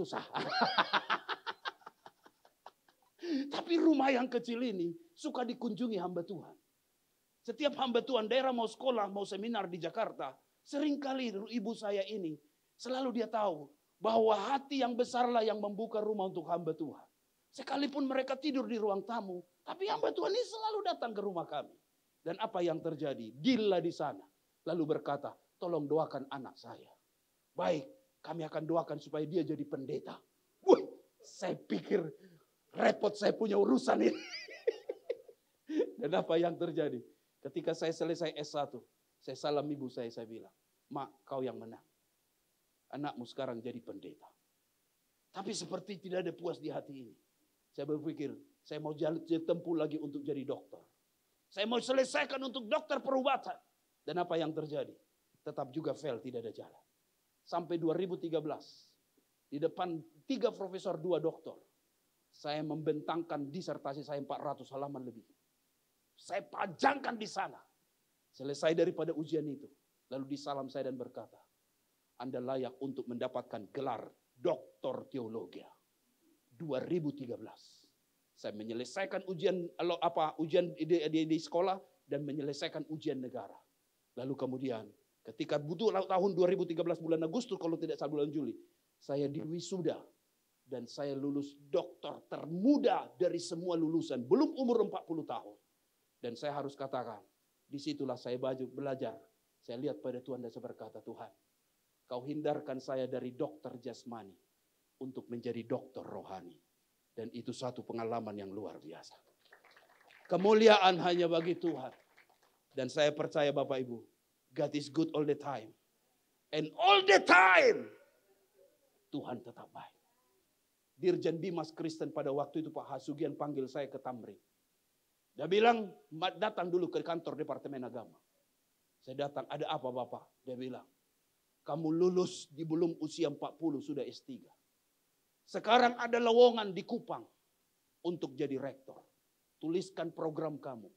susah. Tapi rumah yang kecil ini suka dikunjungi hamba Tuhan. Setiap hamba Tuhan daerah mau sekolah, mau seminar di Jakarta, seringkali ibu saya ini selalu dia tahu bahwa hati yang besarlah yang membuka rumah untuk hamba Tuhan. Sekalipun mereka tidur di ruang tamu, tapi hamba Tuhan ini selalu datang ke rumah kami. Dan apa yang terjadi? Dilla di sana. Lalu berkata, tolong doakan anak saya. Baik, kami akan doakan supaya dia jadi pendeta. Wih, saya pikir repot saya punya urusan ini. Dan apa yang terjadi? Ketika saya selesai S1, saya salam ibu saya bilang, Mak, kau yang menang. Anakmu sekarang jadi pendeta. Tapi seperti tidak ada puas di hati ini. Saya berpikir, saya mau jalan tempuh lagi untuk jadi dokter. Saya mau selesaikan untuk dokter perubatan. Dan apa yang terjadi? Tetap juga fail, tidak ada jalan. Sampai 2013, di depan 3 profesor, 2 doktor, saya membentangkan disertasi saya 400 halaman lebih. Saya pajangkan di sana. Selesai daripada ujian itu. Lalu disalam saya dan berkata, Anda layak untuk mendapatkan gelar doktor teologi. 2013. Saya menyelesaikan ujian di sekolah dan menyelesaikan ujian negara. Lalu kemudian ketika butuh tahun 2013 bulan Agustus kalau tidak salah bulan Juli, saya diwisuda dan saya lulus doktor termuda dari semua lulusan, belum umur 40 tahun. Dan saya harus katakan, disitulah saya belajar. Saya lihat pada Tuhan dan saya berkata, Tuhan, kau hindarkan saya dari dokter jasmani untuk menjadi dokter rohani. Dan itu satu pengalaman yang luar biasa. Kemuliaan hanya bagi Tuhan. Dan saya percaya Bapak Ibu, God is good all the time. And all the time, Tuhan tetap baik. Dirjen Bimas Kristen pada waktu itu Pak Hasugian panggil saya ke Tamrin. Dia bilang, datang dulu ke kantor Departemen Agama. Saya datang, ada apa Bapak? Dia bilang, kamu lulus di belum usia 40 sudah S3. Sekarang ada lowongan di Kupang untuk jadi rektor. Tuliskan program kamu.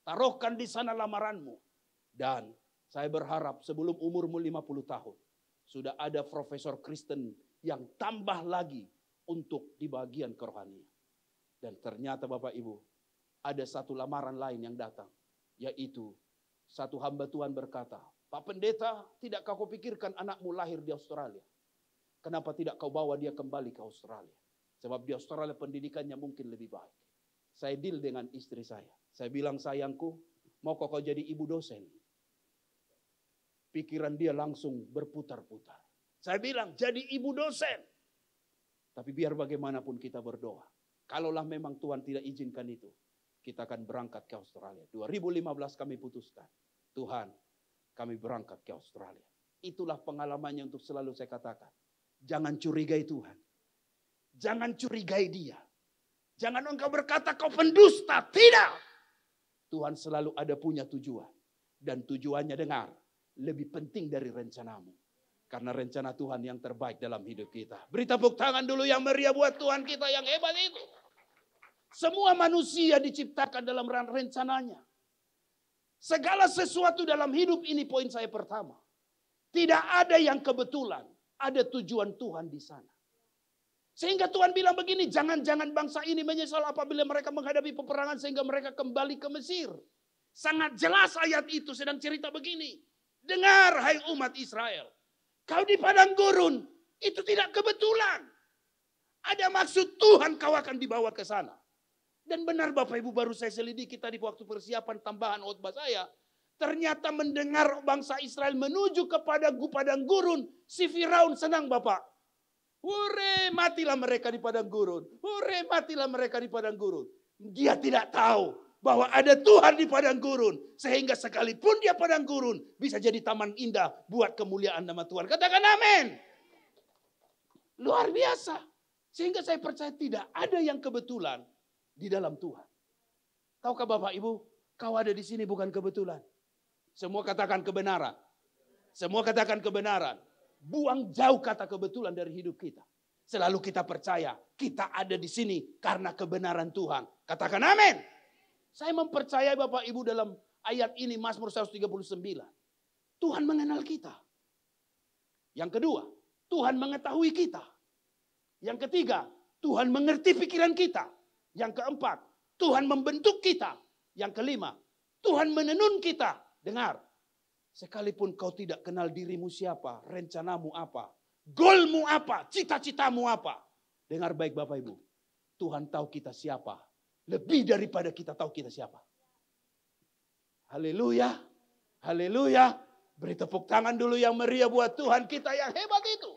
Taruhkan di sana lamaranmu. Dan saya berharap sebelum umurmu 50 tahun. Sudah ada profesor Kristen yang tambah lagi untuk di bagian kerohanian. Dan ternyata Bapak Ibu, ada satu lamaran lain yang datang. Yaitu satu hamba Tuhan berkata, Pak Pendeta, tidakkah kau pikirkan anakmu lahir di Australia? Kenapa tidak kau bawa dia kembali ke Australia? Sebab di Australia pendidikannya mungkin lebih baik. Saya deal dengan istri saya. Saya bilang, sayangku, mau kau jadi ibu dosen? Pikiran dia langsung berputar-putar. Saya bilang, jadi ibu dosen. Tapi biar bagaimanapun kita berdoa. Kalaulah memang Tuhan tidak izinkan itu, kita akan berangkat ke Australia. 2015 kami putuskan, Tuhan, kami berangkat ke Australia. Itulah pengalamannya untuk selalu saya katakan. Jangan curigai Tuhan. Jangan curigai dia. Jangan engkau berkata kau pendusta. Tidak. Tuhan selalu ada punya tujuan. Dan tujuannya dengar. Lebih penting dari rencanamu. Karena rencana Tuhan yang terbaik dalam hidup kita. Beri tepuk tangan dulu yang meriah buat Tuhan kita yang hebat itu. Semua manusia diciptakan dalam rencananya. Segala sesuatu dalam hidup ini poin saya pertama. Tidak ada yang kebetulan. Ada tujuan Tuhan di sana. Sehingga Tuhan bilang begini, jangan-jangan bangsa ini menyesal apabila mereka menghadapi peperangan sehingga mereka kembali ke Mesir. Sangat jelas ayat itu sedang cerita begini. Dengar hai umat Israel. Kau di padang gurun, itu tidak kebetulan. Ada maksud Tuhan kau akan dibawa ke sana. Dan benar Bapak Ibu baru saya selidiki tadi waktu persiapan tambahan khotbah saya. Ternyata mendengar bangsa Israel menuju kepada padang gurun. Si Firaun senang Bapak. Hore, matilah mereka di padang gurun. Hore, matilah mereka di padang gurun. Dia tidak tahu bahwa ada Tuhan di padang gurun. Sehingga sekalipun dia padang gurun, bisa jadi taman indah buat kemuliaan nama Tuhan. Katakan amin. Luar biasa. Sehingga saya percaya tidak ada yang kebetulan di dalam Tuhan. Tahukah Bapak Ibu, kau ada di sini bukan kebetulan. Semua katakan kebenaran. Semua katakan kebenaran. Buang jauh kata kebetulan dari hidup kita. Selalu kita percaya kita ada di sini karena kebenaran Tuhan. Katakan amin. Saya mempercayai Bapak Ibu dalam ayat ini Mazmur 139. Tuhan mengenal kita. Yang kedua, Tuhan mengetahui kita. Yang ketiga, Tuhan mengerti pikiran kita. Yang keempat, Tuhan membentuk kita. Yang kelima, Tuhan menenun kita. Dengar, sekalipun kau tidak kenal dirimu siapa, rencanamu apa, goalmu apa, cita-citamu apa. Dengar baik Bapak Ibu, Tuhan tahu kita siapa. Lebih daripada kita tahu kita siapa. Haleluya. Haleluya. Beri tepuk tangan dulu yang meriah buat Tuhan kita yang hebat itu.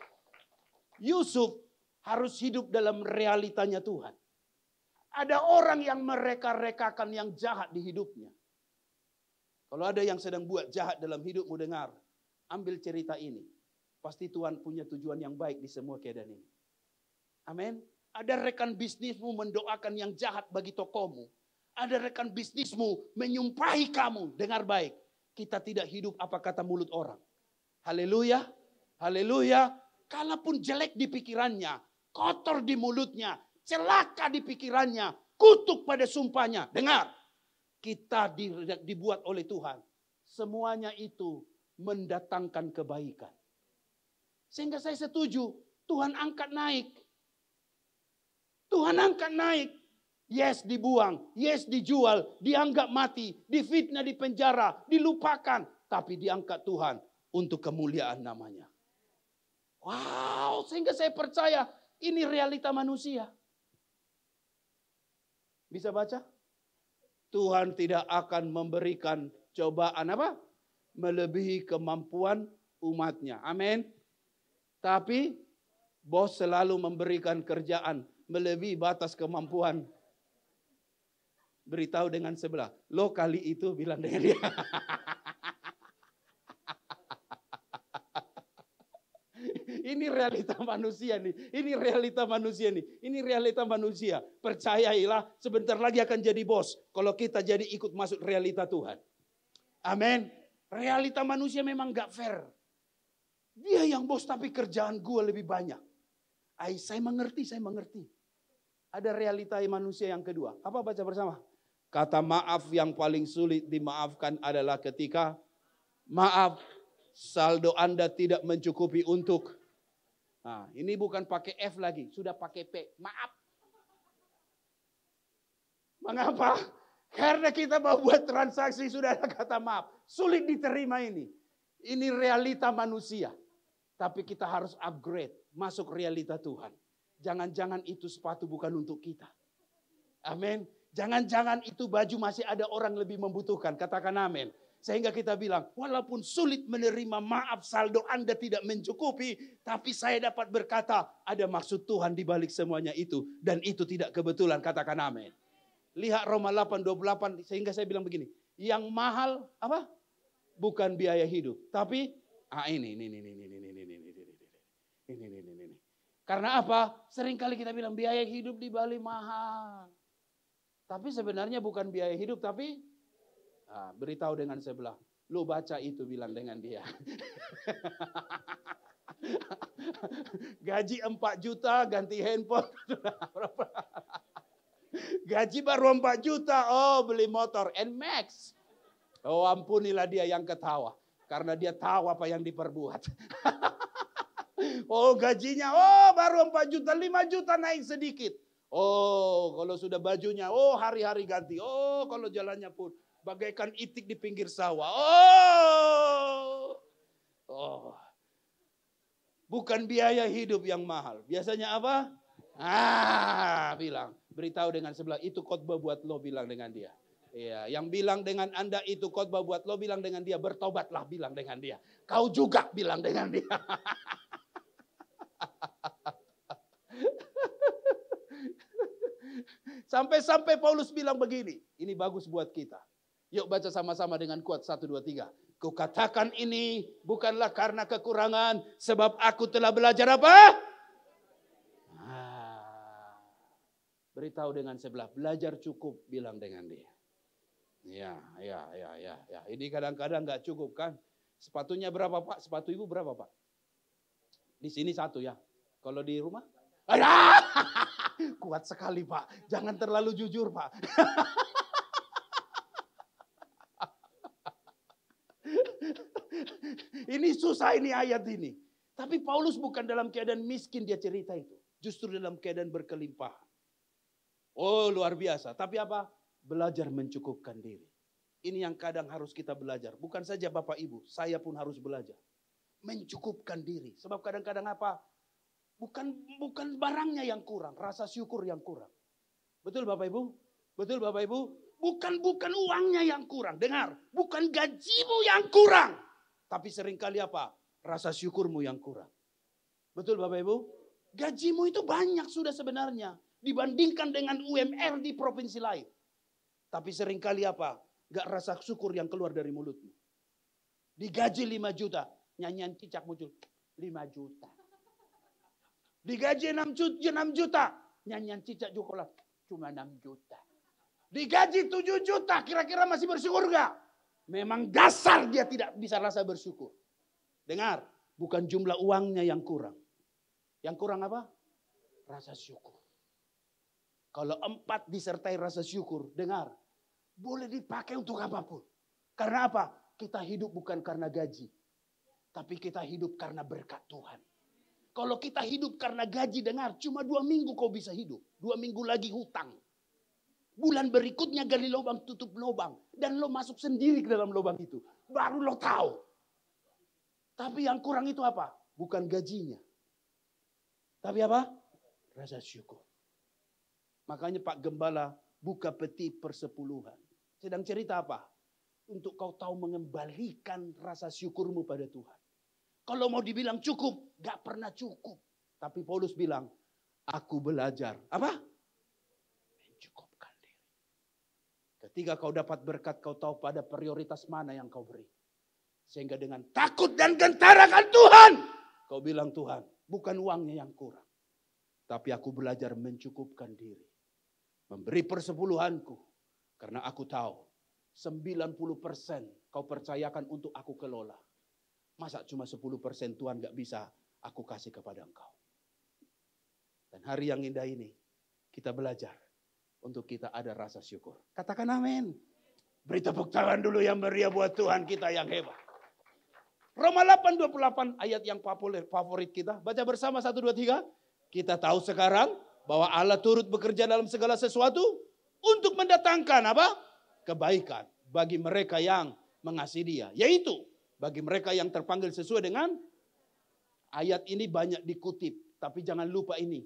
Yusuf harus hidup dalam realitanya Tuhan. Ada orang yang mereka-rekakan yang jahat di hidupnya. Kalau ada yang sedang buat jahat dalam hidupmu, dengar. Ambil cerita ini. Pasti Tuhan punya tujuan yang baik di semua keadaan ini. Amin. Ada rekan bisnismu mendoakan yang jahat bagi tokomu. Ada rekan bisnismu menyumpahi kamu. Dengar baik. Kita tidak hidup apa kata mulut orang. Haleluya. Haleluya. Kalaupun jelek di pikirannya. Kotor di mulutnya. Celaka di pikirannya. Kutuk pada sumpahnya. Dengar. Kita dibuat oleh Tuhan. Semuanya itu mendatangkan kebaikan. Sehingga saya setuju. Tuhan angkat naik. Tuhan angkat naik. Yes dibuang. Yes dijual. Dianggap mati. Difitnah di penjara. Dilupakan. Tapi diangkat Tuhan. Untuk kemuliaan namanya. Wow. Sehingga saya percaya. Ini realita manusia. Bisa baca? Tuhan tidak akan memberikan cobaan apa? Melebihi kemampuan umatnya. Amin. Tapi bos selalu memberikan kerjaan melebihi batas kemampuan. Beritahu dengan sebelah. Lo kali itu bilang dengan dia. Ini realita manusia nih. Ini realita manusia nih. Ini realita manusia. Percayailah sebentar lagi akan jadi bos. Kalau kita jadi ikut masuk realita Tuhan. Amin. Realita manusia memang gak fair. Dia yang bos tapi kerjaan gue lebih banyak. Saya mengerti. Ada realita manusia yang kedua. Apa baca bersama? Kata maaf yang paling sulit dimaafkan adalah ketika maaf saldo Anda tidak mencukupi untuk. Nah, ini bukan pakai F lagi, sudah pakai P. Maaf. Mengapa? Karena kita mau buat transaksi sudah ada kata maaf. Sulit diterima ini. Ini realita manusia. Tapi kita harus upgrade, masuk realita Tuhan. Jangan-jangan itu sepatu bukan untuk kita. Amin. Jangan-jangan itu baju masih ada orang lebih membutuhkan. Katakan amin. Sehingga kita bilang, walaupun sulit menerima maaf saldo Anda tidak mencukupi, tapi saya dapat berkata, ada maksud Tuhan di balik semuanya itu. Dan itu tidak kebetulan, katakan amin. Lihat Roma 8:28, sehingga saya bilang begini, yang mahal apa? Bukan biaya hidup, tapi ini. Karena apa? Seringkali kita bilang biaya hidup di Bali mahal. Tapi sebenarnya bukan biaya hidup, tapi beritahu dengan sebelah. Lu baca itu, bilang dengan dia. Gaji 4 juta ganti handphone. Gaji baru 4 juta. Oh, beli motor NMAX. Oh, ampunilah dia yang ketawa. Karena dia tahu apa yang diperbuat. Oh, gajinya baru 4 juta, 5 juta naik sedikit. Oh, kalau sudah bajunya, hari-hari ganti. Oh, kalau jalannya pun bagaikan itik di pinggir sawah. Bukan biaya hidup yang mahal. Biasanya apa? Bilang. Beritahu dengan sebelah, itu khotbah buat lo, bilang dengan dia. Iya, yang bilang dengan Anda itu khotbah buat lo, bilang dengan dia. Bertobatlah, bilang dengan dia. Kau juga bilang dengan dia. Sampai-sampai Paulus bilang begini. Ini bagus buat kita. Yuk baca sama-sama dengan kuat. 1, 2, 3. Kukatakan ini bukanlah karena kekurangan. Sebab aku telah belajar apa? Beritahu dengan sebelah. Belajar cukup, bilang dengan dia. Ya. Ini kadang-kadang gak cukup kan. Sepatunya berapa Pak? Sepatu Ibu berapa Pak? Di sini 1 ya. Kalau di rumah? Kuat sekali Pak. Jangan terlalu jujur Pak. Ini susah ini ayat ini. Tapi Paulus bukan dalam keadaan miskin dia cerita itu. Justru dalam keadaan berkelimpahan. Oh, luar biasa. Tapi apa? Belajar mencukupkan diri. Ini yang kadang harus kita belajar. Bukan saja Bapak Ibu, saya pun harus belajar. Mencukupkan diri. Sebab kadang-kadang apa? Bukan barangnya yang kurang, rasa syukur yang kurang. Betul Bapak Ibu? Betul Bapak Ibu? Bukan uangnya yang kurang. Dengar, bukan gajimu yang kurang. Tapi seringkali apa? Rasa syukurmu yang kurang. Betul Bapak Ibu? Gajimu itu banyak sudah sebenarnya. Dibandingkan dengan UMR di provinsi lain. Tapi seringkali apa? Gak rasa syukur yang keluar dari mulutmu. Digaji 5 juta. Nyanyian cicak muncul. 5 juta. Digaji 6 juta. Nyanyian cicak Jokola. Cuma 6 juta. Digaji 7 juta. Kira-kira masih bersyukur gak? Memang dasar dia tidak bisa rasa bersyukur. Dengar. Bukan jumlah uangnya yang kurang. Yang kurang apa? Rasa syukur. Kalau 4 disertai rasa syukur, dengar, boleh dipakai untuk apapun. Karena apa? Kita hidup bukan karena gaji, tapi kita hidup karena berkat Tuhan. Kalau kita hidup karena gaji, dengar, cuma 2 minggu kau bisa hidup. 2 minggu lagi hutang. Bulan berikutnya gali lubang, tutup lubang. Dan lo masuk sendiri ke dalam lubang itu. Baru lo tahu. Tapi yang kurang itu apa? Bukan gajinya. Tapi apa? Rasa syukur. Makanya Pak Gembala buka peti persepuluhan. Sedang cerita apa? Untuk kau tahu mengembalikan rasa syukurmu pada Tuhan. Kalau mau dibilang cukup, gak pernah cukup. Tapi Paulus bilang, aku belajar. Apa? Mencukupkan diri. Ketika kau dapat berkat, kau tahu pada prioritas mana yang kau beri. Sehingga dengan takut dan gentar akan Tuhan. Kau bilang, Tuhan, bukan uangnya yang kurang. Tapi aku belajar mencukupkan diri. Memberi persepuluhanku. Karena aku tahu 90% kau percayakan untuk aku kelola. Masa cuma 10% Tuhan gak bisa aku kasih kepada engkau. Dan hari yang indah ini kita belajar untuk kita ada rasa syukur. Katakan amin. Beri tepuk tangan dulu yang meriah buat Tuhan kita yang hebat. Roma 8:28 ayat yang favorit kita. Baca bersama 1, 2, 3. Kita tahu sekarang bahwa Allah turut bekerja dalam segala sesuatu untuk mendatangkan apa? Kebaikan bagi mereka yang mengasihi Dia. Yaitu bagi mereka yang terpanggil sesuai dengan ayat ini banyak dikutip. Tapi jangan lupa ini.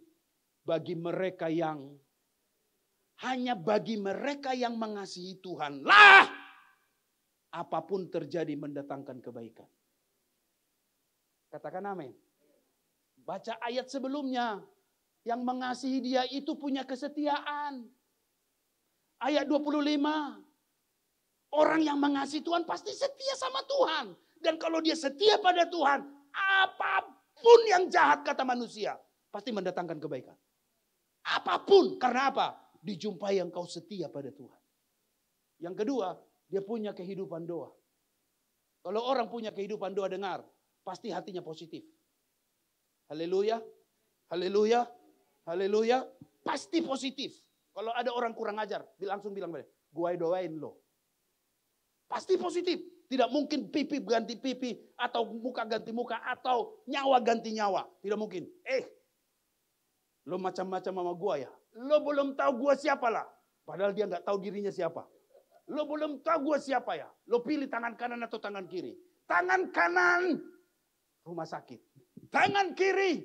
Bagi mereka yang hanya bagi mereka yang mengasihi Tuhan lah apapun terjadi mendatangkan kebaikan. Katakan amin. Baca ayat sebelumnya. Yang mengasihi Dia itu punya kesetiaan. Ayat 25. Orang yang mengasihi Tuhan pasti setia sama Tuhan. Dan kalau dia setia pada Tuhan, apapun yang jahat kata manusia, pasti mendatangkan kebaikan. Apapun. Karena apa? Dijumpai engkau setia pada Tuhan. Yang kedua, dia punya kehidupan doa. Kalau orang punya kehidupan doa, dengar, pasti hatinya positif. Haleluya. Haleluya. Haleluya. Pasti positif. Kalau ada orang kurang ajar, langsung bilang pada, gua doain lo. Pasti positif. Tidak mungkin pipi ganti pipi, atau muka ganti muka, atau nyawa ganti nyawa. Tidak mungkin. Lo macam-macam sama gua ya. Lo belum tahu gua siapa lah. Padahal dia nggak tahu dirinya siapa. Lo belum tahu gua siapa ya. Lo pilih tangan kanan atau tangan kiri. Tangan kanan rumah sakit. Tangan kiri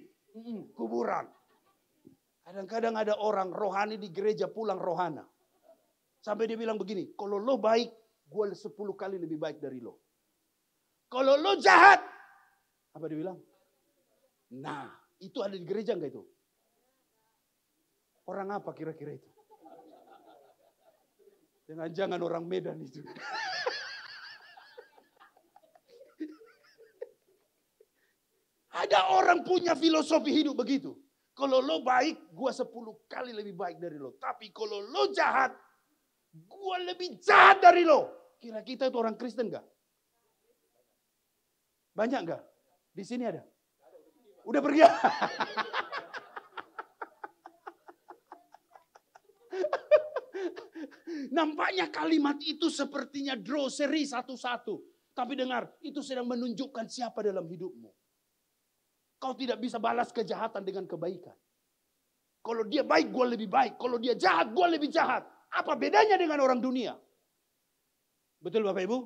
kuburan. Kadang-kadang ada orang rohani di gereja pulang rohana. Sampai dia bilang begini, kalau lo baik, gue 10 kali lebih baik dari lo. Kalau lo jahat, apa dia bilang? Nah, itu ada di gereja enggak itu? Orang apa kira-kira itu? Jangan-jangan orang Medan itu. Ada orang punya filosofi hidup begitu. Kalau lo baik, gue 10 kali lebih baik dari lo. Tapi kalau lo jahat, gue lebih jahat dari lo. Kira kita itu orang Kristen gak? Banyak gak? Di sini ada? Udah pergi? Nampaknya kalimat itu sepertinya draw seri satu-satu. Tapi dengar, itu sedang menunjukkan siapa dalam hidupmu. Kau tidak bisa balas kejahatan dengan kebaikan. Kalau dia baik, gue lebih baik. Kalau dia jahat, gue lebih jahat. Apa bedanya dengan orang dunia? Betul Bapak Ibu?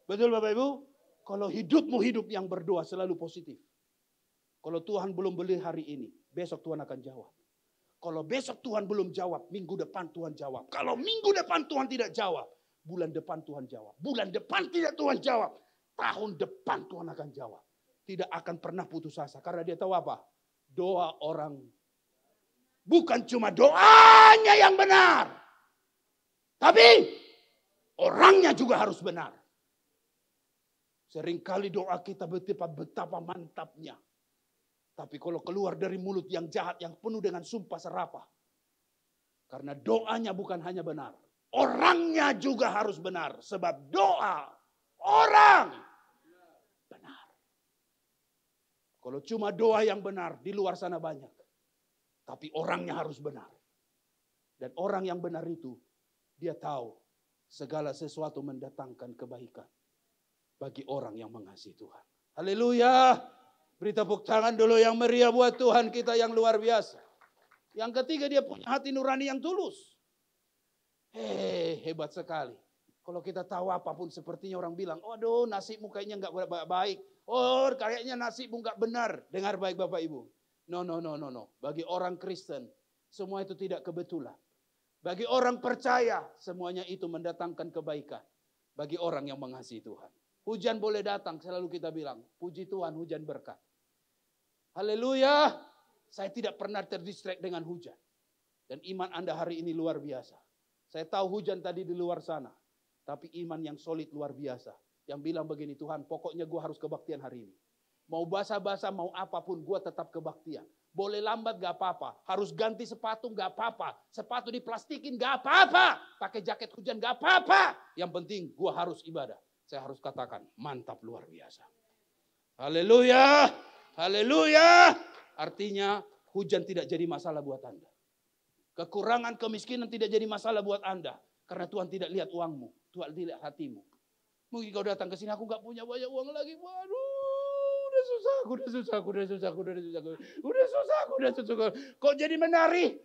Betul Bapak Ibu? Kalau hidupmu hidup yang berdoa selalu positif. Kalau Tuhan belum beli hari ini, besok Tuhan akan jawab. Kalau besok Tuhan belum jawab, minggu depan Tuhan jawab. Kalau minggu depan Tuhan tidak jawab, bulan depan Tuhan jawab. Bulan depan tidak Tuhan jawab, tahun depan Tuhan akan jawab. Tidak akan pernah putus asa. Karena dia tahu apa? Doa orang. Bukan cuma doanya yang benar. Tapi orangnya juga harus benar. Seringkali doa kita betapa mantapnya. Tapi kalau keluar dari mulut yang jahat, yang penuh dengan sumpah serapah. Karena doanya bukan hanya benar. Orangnya juga harus benar. Sebab doa orang benar. Kalau cuma doa yang benar, di luar sana banyak. Tapi orangnya harus benar. Dan orang yang benar itu, dia tahu segala sesuatu mendatangkan kebaikan bagi orang yang mengasihi Tuhan. Haleluya. Beri tepuk tangan dulu yang meriah buat Tuhan kita yang luar biasa. Yang ketiga, dia punya hati nurani yang tulus. Hebat sekali. Kalau kita tahu apapun sepertinya orang bilang, aduh nasibmu kayaknya enggak baik. Oh kayaknya nasibmu enggak benar. Dengar baik Bapak Ibu. No. Bagi orang Kristen, semua itu tidak kebetulan. Bagi orang percaya, semuanya itu mendatangkan kebaikan. Bagi orang yang mengasihi Tuhan. Hujan boleh datang, selalu kita bilang, puji Tuhan hujan berkat. Haleluya. Saya tidak pernah terdistract dengan hujan. Dan iman Anda hari ini luar biasa. Saya tahu hujan tadi di luar sana. Tapi iman yang solid luar biasa. Yang bilang begini, Tuhan pokoknya gue harus kebaktian hari ini. Mau basah-basah, mau apapun gue tetap kebaktian. Boleh lambat gak apa-apa. Harus ganti sepatu gak apa-apa. Sepatu diplastikin gak apa-apa. Pakai jaket hujan gak apa-apa. Yang penting gue harus ibadah. Saya harus katakan, mantap luar biasa. Haleluya. Haleluya. Artinya hujan tidak jadi masalah buat Anda. Kekurangan, kemiskinan tidak jadi masalah buat Anda. Karena Tuhan tidak lihat uangmu. Tuhan lihat hatimu. Mungkin kau datang ke sini, aku gak punya banyak uang lagi. Waduh, Udah susah, kok jadi menari?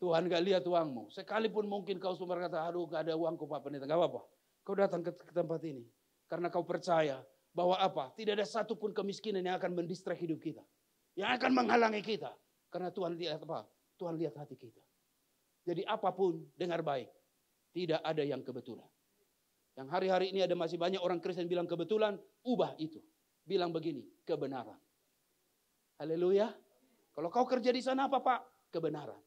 Tuhan gak lihat uangmu. Sekalipun mungkin kau cuma berkata, aduh gak ada uangku Pak Pendeta. Gak apa-apa. Kau datang ke tempat ini. Karena kau percaya bahwa apa? Tidak ada satupun kemiskinan yang akan mendistract hidup kita. Yang akan menghalangi kita. Karena Tuhan lihat apa? Tuhan lihat hati kita. Jadi apapun, dengar baik. Tidak ada yang kebetulan. Yang hari-hari ini ada masih banyak orang Kristen bilang kebetulan, ubah itu. Bilang begini, kebenaran. Haleluya. Kalau kau kerja di sana apa Pak? Kebenaran.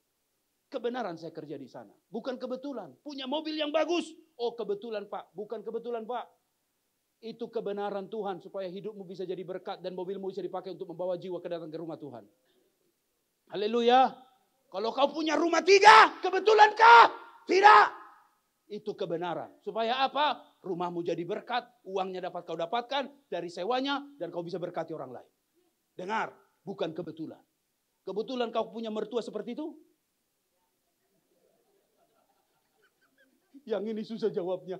Kebenaran saya kerja di sana. Bukan kebetulan. Punya mobil yang bagus. Oh kebetulan Pak. Bukan kebetulan Pak. Itu kebenaran Tuhan. Supaya hidupmu bisa jadi berkat. Dan mobilmu bisa dipakai untuk membawa jiwa datang ke rumah Tuhan. Haleluya. Kalau kau punya rumah 3. Kebetulankah? Tidak. Itu kebenaran. Supaya apa? Rumahmu jadi berkat. Uangnya dapat kau dapatkan. Dari sewanya. Dan kau bisa berkati orang lain. Dengar. Bukan kebetulan. Kebetulan kau punya mertua seperti itu? Yang ini susah jawabnya.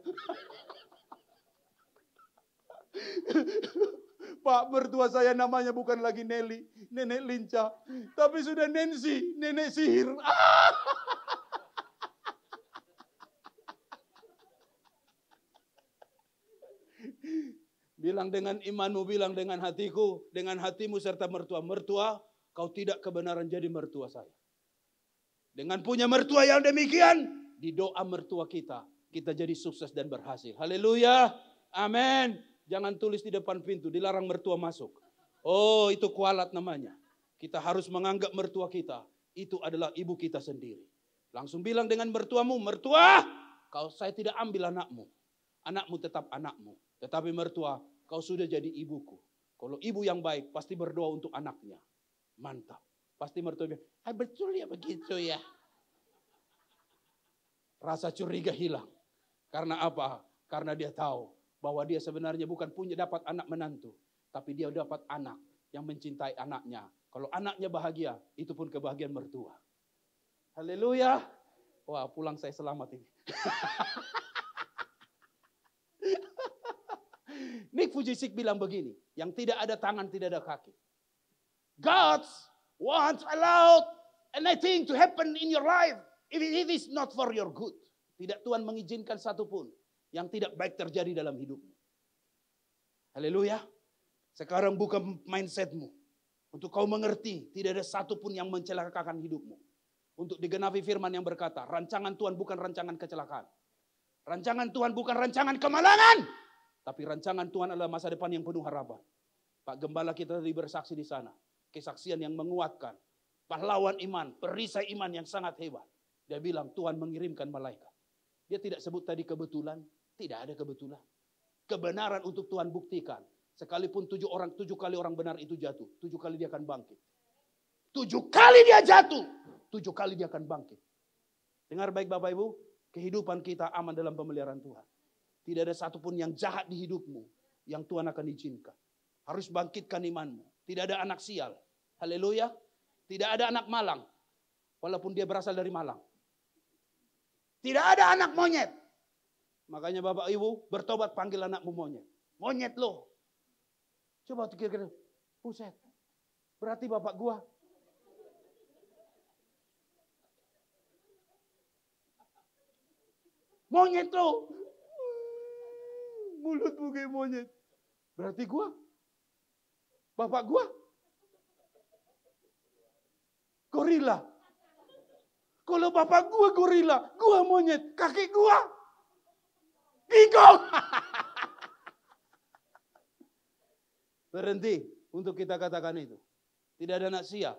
Pak, mertua saya namanya bukan lagi Nelly, nenek lincah. Tapi sudah Nancy, nenek sihir. Bilang dengan imanmu, bilang dengan hatiku, dengan hatimu serta mertua. Mertua, kau tidak kebenaran jadi mertua saya. Dengan punya mertua yang demikian, di doa mertua kita jadi sukses dan berhasil. Haleluya. Amin. Jangan tulis di depan pintu, dilarang mertua masuk. Oh, itu kualat namanya. Kita harus menganggap mertua kita, itu adalah ibu kita sendiri. Langsung bilang dengan mertuamu, mertua, saya tidak ambil anakmu. Anakmu tetap anakmu. Tetapi mertua, kau sudah jadi ibuku. Kalau ibu yang baik, pasti berdoa untuk anaknya. Mantap. Pasti mertua bilang, betul ya begitu ya. Rasa curiga hilang. Karena apa? Karena dia tahu bahwa dia sebenarnya bukan punya dapat anak menantu. Tapi dia dapat anak yang mencintai anaknya. Kalau anaknya bahagia, itu pun kebahagiaan mertua. Haleluya. Wah, pulang saya selamat ini. Nick Fujisik bilang begini, yang tidak ada tangan, tidak ada kaki. God wants allowed anything to happen in your life. If it is not for your good. Tidak Tuhan mengizinkan satupun yang tidak baik terjadi dalam hidupmu. Haleluya. Sekarang buka mindsetmu. Untuk kau mengerti, tidak ada satupun yang mencelakakan hidupmu. Untuk digenapi firman yang berkata, rancangan Tuhan bukan rancangan kecelakaan. Rancangan Tuhan bukan rancangan kemalangan. Tapi rancangan Tuhan adalah masa depan yang penuh harapan. Pak Gembala kita tadi bersaksi di sana. Kesaksian yang menguatkan. Pahlawan iman, perisai iman yang sangat hebat. Dia bilang Tuhan mengirimkan malaikat. Dia tidak sebut tadi kebetulan. Tidak ada kebetulan. Kebenaran untuk Tuhan buktikan. Sekalipun 7 kali orang benar itu jatuh. 7 kali dia akan bangkit. 7 kali dia jatuh. 7 kali dia akan bangkit. Dengar baik Bapak Ibu. Kehidupan kita aman dalam pemeliharaan Tuhan. Tidak ada satupun yang jahat di hidupmu. Yang Tuhan akan izinkan. Harus bangkitkan imanmu. Tidak ada anak sial. Haleluya. Tidak ada anak malang. Walaupun dia berasal dari Malang. Tidak ada anak monyet. Makanya Bapak Ibu bertobat panggil anakmu monyet. Monyet loh. Coba kira-kira. Buset. Berarti bapak gua. Monyet loh. Mulutmu kayak monyet. Berarti gua. Bapak gua. Gorila. Kalau bapak gua gorila, gua monyet, kakek gua kingkong. Berhenti untuk kita katakan itu. Tidak ada anak sia,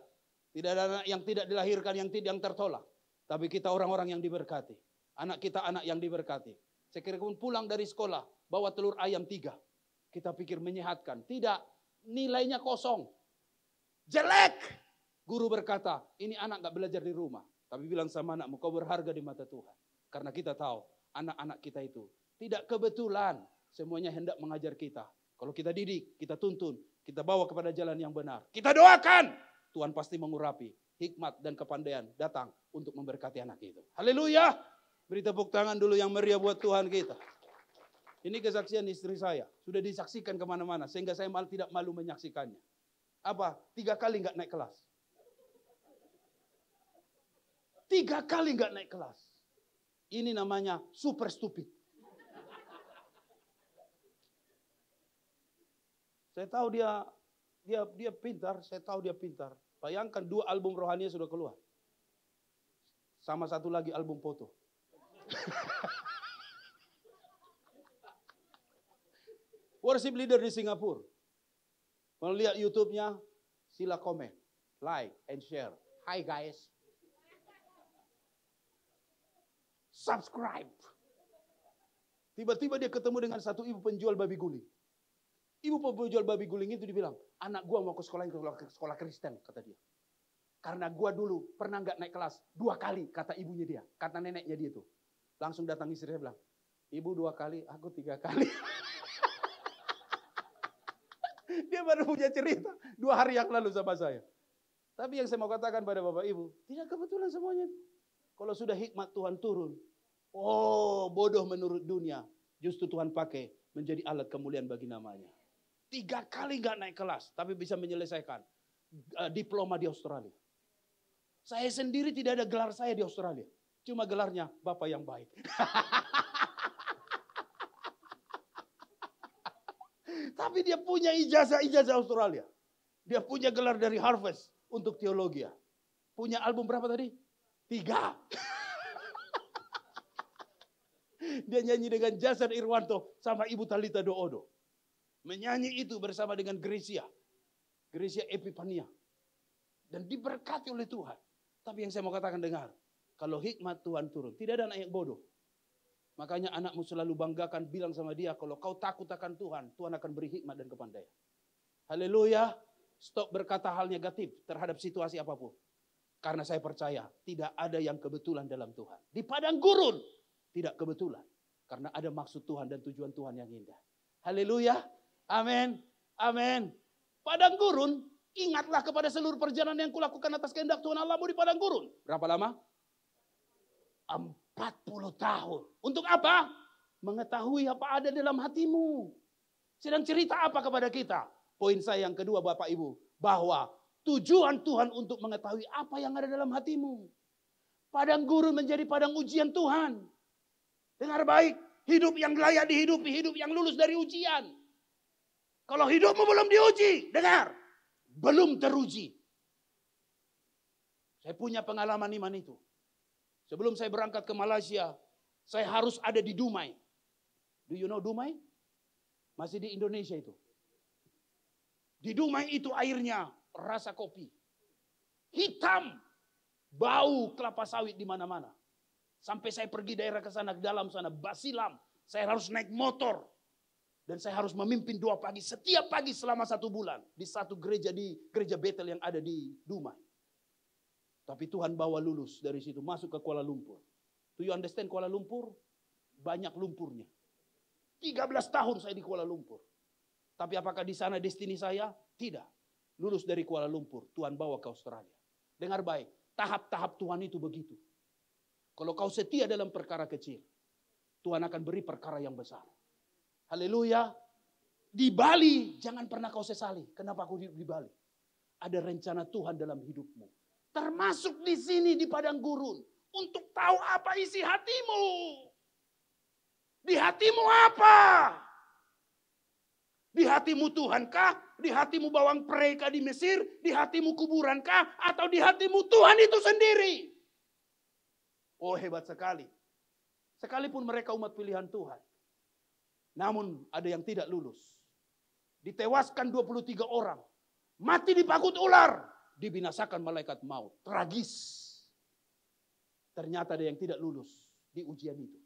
tidak ada anak yang tidak dilahirkan, yang tertolak. Tapi kita orang-orang yang diberkati. Anak kita anak yang diberkati. Sekiranya pun pulang dari sekolah, bawa telur ayam 3. Kita pikir menyehatkan. Tidak, nilainya kosong. Jelek. Guru berkata, ini anak gak belajar di rumah. Tapi bilang sama anakmu, kau berharga di mata Tuhan. Karena kita tahu, anak-anak kita itu tidak kebetulan. Semuanya hendak mengajar kita. Kalau kita didik, kita tuntun, kita bawa kepada jalan yang benar. Kita doakan, Tuhan pasti mengurapi. Hikmat dan kepandaian datang untuk memberkati anak itu. Haleluya. Beri tepuk tangan dulu yang meriah buat Tuhan kita. Ini kesaksian istri saya. Sudah disaksikan kemana-mana. Sehingga saya tidak malu menyaksikannya. Apa? 3 kali nggak naik kelas. 3 kali nggak naik kelas. Ini namanya super stupid. Saya tahu dia pintar. Saya tahu dia pintar. Bayangkan 2 album rohaninya sudah keluar. Sama 1 lagi album foto. Worship leader di Singapura. Kalau lihat YouTube-nya, sila komen, like, and share. Hi guys. Subscribe. Tiba-tiba dia ketemu dengan satu ibu penjual babi guling. Ibu penjual babi guling itu dibilang, anak gua mau ke sekolah Kristen, kata dia. Karena gua dulu pernah nggak naik kelas 2 kali, kata ibunya dia, kata neneknya dia tuh. Langsung datang istri saya bilang, ibu 2 kali, aku 3 kali. Dia baru punya cerita 2 hari yang lalu sama saya. Tapi yang saya mau katakan pada Bapak Ibu, tidak kebetulan semuanya. Kalau sudah hikmat Tuhan turun, bodoh menurut dunia, justru Tuhan pakai menjadi alat kemuliaan bagi namanya. 3 kali nggak naik kelas, tapi bisa menyelesaikan diploma di Australia. Saya sendiri tidak ada gelar saya di Australia. Cuma gelarnya Bapak yang baik. Tapi dia punya ijazah Australia. Dia punya gelar dari Harvard untuk teologi. Punya album berapa tadi? 3. Dia nyanyi dengan Jason Irwanto sama Ibu Talita Doodo. Menyanyi itu bersama dengan Gracia Epifania. Dan diberkati oleh Tuhan. Tapi yang saya mau katakan dengar. Kalau hikmat Tuhan turun, tidak ada anak yang bodoh. Makanya anakmu selalu banggakan, bilang sama dia, kalau kau takut akan Tuhan, Tuhan akan beri hikmat dan kepandaian. Haleluya. Stop berkata hal negatif terhadap situasi apapun. Karena saya percaya, tidak ada yang kebetulan dalam Tuhan. Di padang gurun, tidak kebetulan. Karena ada maksud Tuhan dan tujuan Tuhan yang indah. Haleluya. Amin. Amin. Padang gurun, ingatlah kepada seluruh perjalanan yang kulakukan atas kehendak Tuhan Allahmu di padang gurun. Berapa lama? 40 tahun. Untuk apa? Mengetahui apa ada dalam hatimu. Sedang cerita apa kepada kita? Poin saya yang kedua Bapak Ibu. Bahwa tujuan Tuhan untuk mengetahui apa yang ada dalam hatimu. Padang gurun menjadi padang ujian Tuhan. Dengar baik. Hidup yang layak dihidupi. Hidup yang lulus dari ujian. Kalau hidupmu belum diuji. Dengar. Belum teruji. Saya punya pengalaman iman itu. Sebelum saya berangkat ke Malaysia, saya harus ada di Dumai. Do you know Dumai? Masih di Indonesia itu. Di Dumai itu airnya rasa kopi. Hitam. Bau kelapa sawit di mana-mana. Sampai saya pergi daerah ke sana, ke dalam sana, Basilam. Saya harus naik motor. Dan saya harus memimpin 2 pagi. Setiap pagi selama 1 bulan. Di satu gereja, di gereja Bethel yang ada di Dumai. Tapi Tuhan bawa lulus dari situ masuk ke Kuala Lumpur. Do you understand Kuala Lumpur? Banyak lumpurnya. 13 tahun saya di Kuala Lumpur. Tapi apakah di sana destiny saya? Tidak. Lulus dari Kuala Lumpur, Tuhan bawa ke Australia. Dengar baik, tahap-tahap Tuhan itu begitu. Kalau kau setia dalam perkara kecil, Tuhan akan beri perkara yang besar. Haleluya. Di Bali, jangan pernah kau sesali. Kenapa aku di Bali? Ada rencana Tuhan dalam hidupmu. Termasuk di sini di padang gurun. Untuk tahu apa isi hatimu. Di hatimu apa? Di hatimu Tuhankah? Di hatimu bawang preka di Mesir? Di hatimu kuburankah? Atau di hatimu Tuhan itu sendiri? Oh hebat sekali. Sekalipun mereka umat pilihan Tuhan. Namun ada yang tidak lulus. Ditewaskan 23 orang. Mati dipakut ular. Dibinasakan malaikat maut. Tragis. Ternyata ada yang tidak lulus di ujian itu.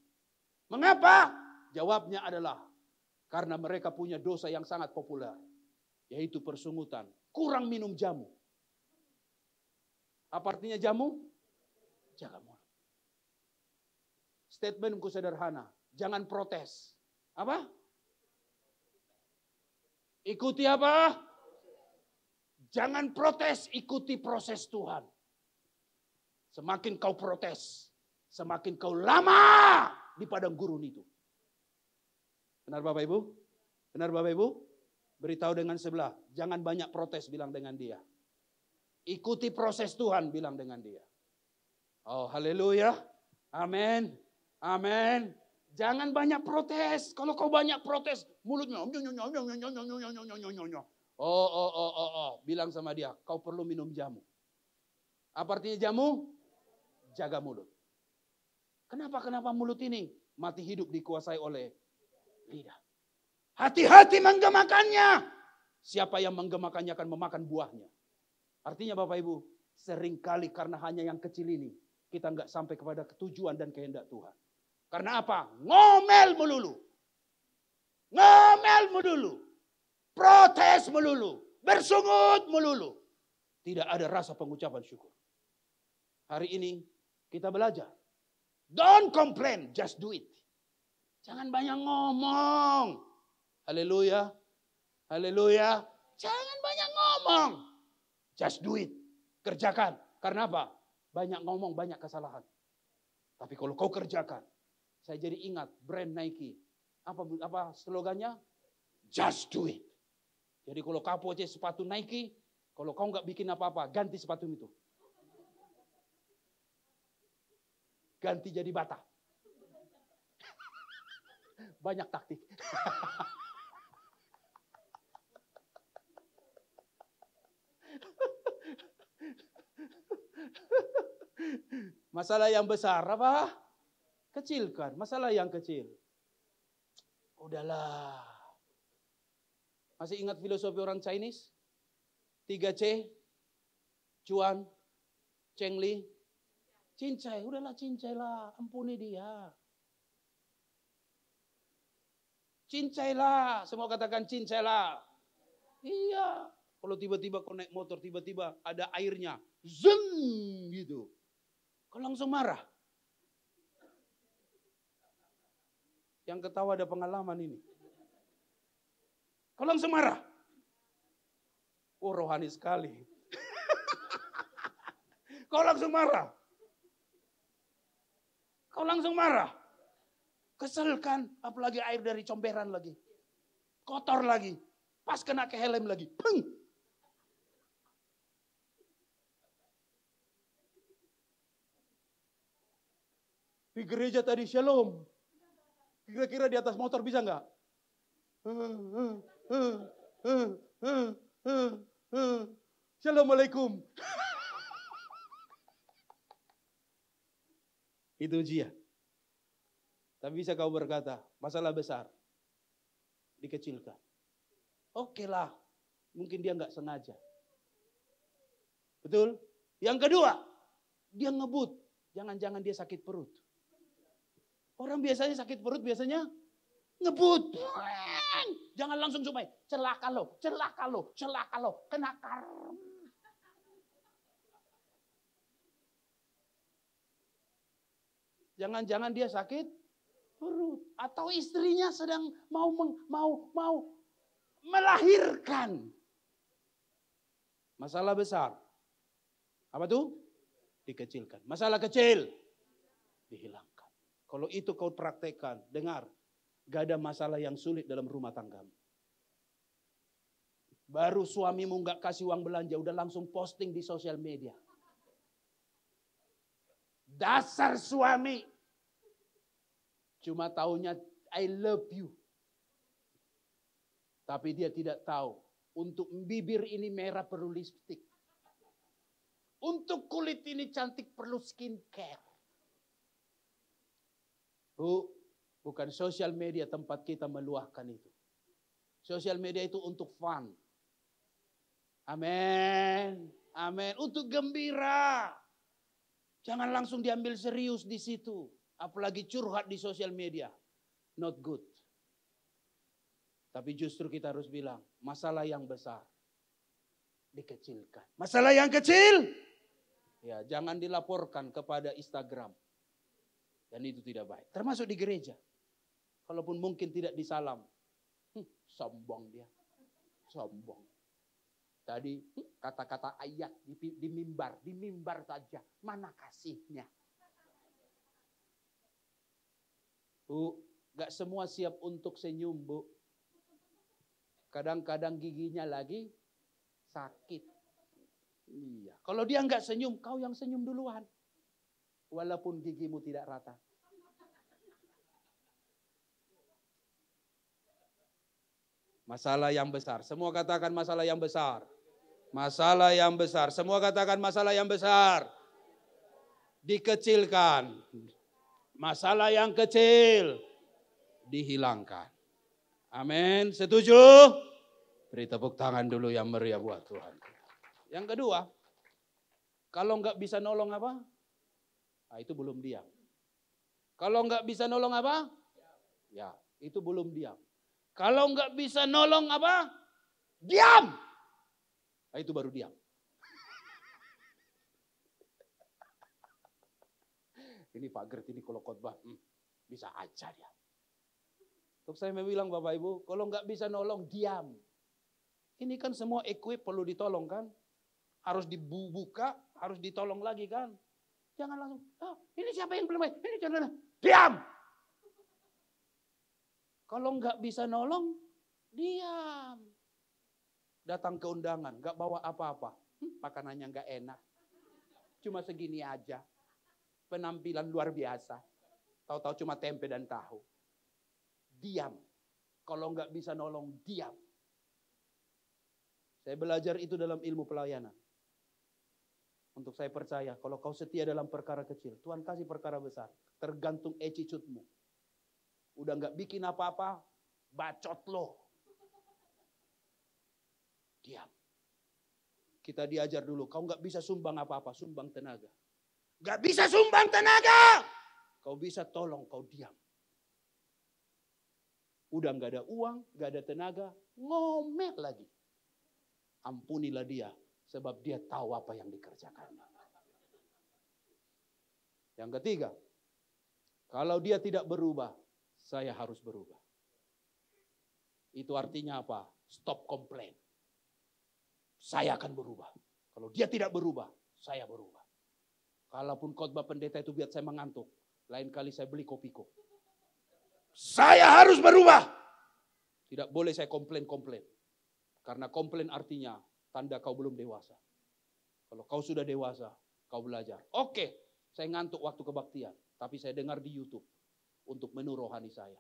Mengapa? Jawabnya adalah karena mereka punya dosa yang sangat populer. Yaitu persungutan. Kurang minum jamu. Apa artinya jamu? Jaga mulut. Statementku sederhana. Jangan protes. Apa? Ikuti apa? Jangan protes, ikuti proses Tuhan. Semakin kau protes, semakin kau lama di padang gurun itu. Benar Bapak Ibu? Benar Bapak Ibu? Beritahu dengan sebelah, jangan banyak protes, bilang dengan dia. Ikuti proses Tuhan, bilang dengan dia. Oh haleluya, amin, amin. Jangan banyak protes. Kalau kau banyak protes, mulutnya. Bilang sama dia, kau perlu minum jamu. Apa artinya jamu? Jaga mulut. Kenapa mulut ini mati hidup dikuasai oleh lidah? Hati-hati menggemakannya. Siapa yang menggemakannya akan memakan buahnya. Artinya Bapak Ibu, seringkali karena hanya yang kecil ini, kita nggak sampai kepada tujuan dan kehendak Tuhan. Karena apa? Ngomel melulu. Ngomel melulu. Protes melulu. Bersungut melulu. Tidak ada rasa pengucapan syukur. Hari ini kita belajar. Don't complain, just do it. Jangan banyak ngomong. Haleluya. Haleluya. Jangan banyak ngomong. Just do it. Kerjakan. Karena apa? Banyak ngomong, banyak kesalahan. Tapi kalau kau kerjakan. Saya jadi ingat brand Nike. Apa slogannya? Just do it. Jadi kalau kau pakai sepatu Nike. Kalau kau nggak bikin apa-apa, ganti sepatu itu. Ganti jadi bata. Banyak taktik. Masalah yang besar apa? Kecilkan. Masalah yang kecil. Udahlah. Masih ingat filosofi orang Chinese? 3C. Cuan. Chengli. Cincai. Udahlah cincailah. Ampuni dia. Cincailah. Semua katakan cincailah. Iya. Kalau tiba-tiba kau naik motor, tiba-tiba ada airnya. Zeng gitu. Kau langsung marah. Yang ketawa ada pengalaman ini. Kau langsung marah. Oh rohani sekali. Kau langsung marah. Kau langsung marah. Kesel kan, apalagi air dari comberan lagi. Kotor lagi. Pas kena ke helm lagi. Peng. Di gereja tadi shalom. Kira-kira di atas motor bisa nggak? Assalamualaikum. Itu ujian. Tapi bisa kau berkata, masalah besar. Dikecilkan. Oke lah. Mungkin dia nggak sengaja. Betul? Yang kedua, dia ngebut. Jangan-jangan dia sakit perut. Orang biasanya sakit perut biasanya ngebut. Jangan langsung supaya celaka lo, kena karma. Jangan-jangan dia sakit perut atau istrinya sedang mau melahirkan. Masalah besar. Apa tuh? Dikecilkan. Masalah kecil dihilangkan. Kalau itu kau praktekkan, dengar, gak ada masalah yang sulit dalam rumah tanggamu. Baru suamimu gak kasih uang belanja, udah langsung posting di sosial media. Dasar suami. Cuma taunya I love you. Tapi dia tidak tahu, untuk bibir ini merah perlu lipstik. Untuk kulit ini cantik perlu skincare. Bu, bukan sosial media tempat kita meluahkan itu. Sosial media itu untuk fun. Amin. Amin. Untuk gembira. Jangan langsung diambil serius di situ. Apalagi curhat di sosial media. Not good. Tapi justru kita harus bilang, masalah yang besar dikecilkan. Masalah yang kecil, ya jangan dilaporkan kepada Instagram. Dan itu tidak baik. Termasuk di gereja. Kalaupun mungkin tidak disalam. Sombong dia. Sombong. Tadi kata-kata ayat di mimbar saja. Mana kasihnya? Bu, Gak semua siap untuk senyum, Bu. Kadang-kadang giginya lagi sakit. Iya. Kalau dia nggak senyum, kau yang senyum duluan. Walaupun gigimu tidak rata. Masalah yang besar. Semua katakan masalah yang besar. Masalah yang besar. Semua katakan masalah yang besar. Dikecilkan. Masalah yang kecil dihilangkan. Amin. Setuju? Beri tepuk tangan dulu yang meriah buat Tuhan. Yang kedua, kalau nggak bisa nolong apa? Nah, itu belum diam. Kalau nggak bisa nolong apa? Ya, itu belum diam. Kalau nggak bisa nolong apa? Diam. Nah, itu baru diam. Ini Pak Gert ini kalau khotbah, bisa aja dia. Untuk saya bilang Bapak Ibu, kalau nggak bisa nolong, diam. Ini kan semua equip perlu ditolong kan? Harus dibuka, harus ditolong lagi kan? Jangan langsung, ini siapa yang belum baik? Ini jangan, diam. Kalau nggak bisa nolong, diam. Datang ke undangan, nggak bawa apa-apa. Makanannya nggak enak. Cuma segini aja. Penampilan luar biasa. Tahu-tahu cuma tempe dan tahu. Diam. Kalau nggak bisa nolong, diam. Saya belajar itu dalam ilmu pelayanan. Untuk saya percaya, kalau kau setia dalam perkara kecil, Tuhan kasih perkara besar. Tergantung attitude-mu. Udah nggak bikin apa-apa, bacot lo. Diam. Kita diajar dulu, kau nggak bisa sumbang apa-apa, sumbang tenaga. Nggak bisa sumbang tenaga. Kau bisa tolong, kau diam. Udah nggak ada uang, nggak ada tenaga, ngomel lagi. Ampunilah dia, sebab dia tahu apa yang dikerjakannya. Yang ketiga, kalau dia tidak berubah, saya harus berubah. Itu artinya apa? Stop komplain. Saya akan berubah. Kalau dia tidak berubah, saya berubah. Kalaupun khotbah pendeta itu biar saya mengantuk, lain kali saya beli kopiko. Saya harus berubah. Tidak boleh saya komplain-komplain. Karena komplain artinya tanda kau belum dewasa. Kalau kau sudah dewasa, kau belajar. Oke, saya ngantuk waktu kebaktian. Tapi saya dengar di YouTube untuk menu rohani saya.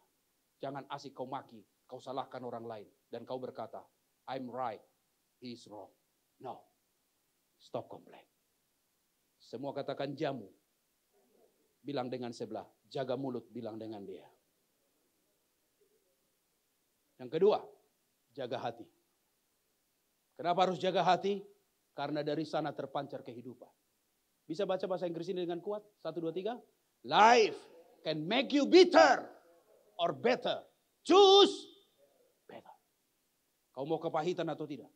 Jangan asik kau maki, kau salahkan orang lain. Dan kau berkata, I'm right, he's wrong. No, stop complain. Semua katakan jamu. Bilang dengan sebelah, jaga mulut, bilang dengan dia. Yang kedua, jaga hati. Kenapa harus jaga hati? Karena dari sana terpancar kehidupan. Bisa baca bahasa Inggris ini dengan kuat? 1, 2, 3. Life can make you bitter or better. Choose better. Kau mau kepahitan atau tidak?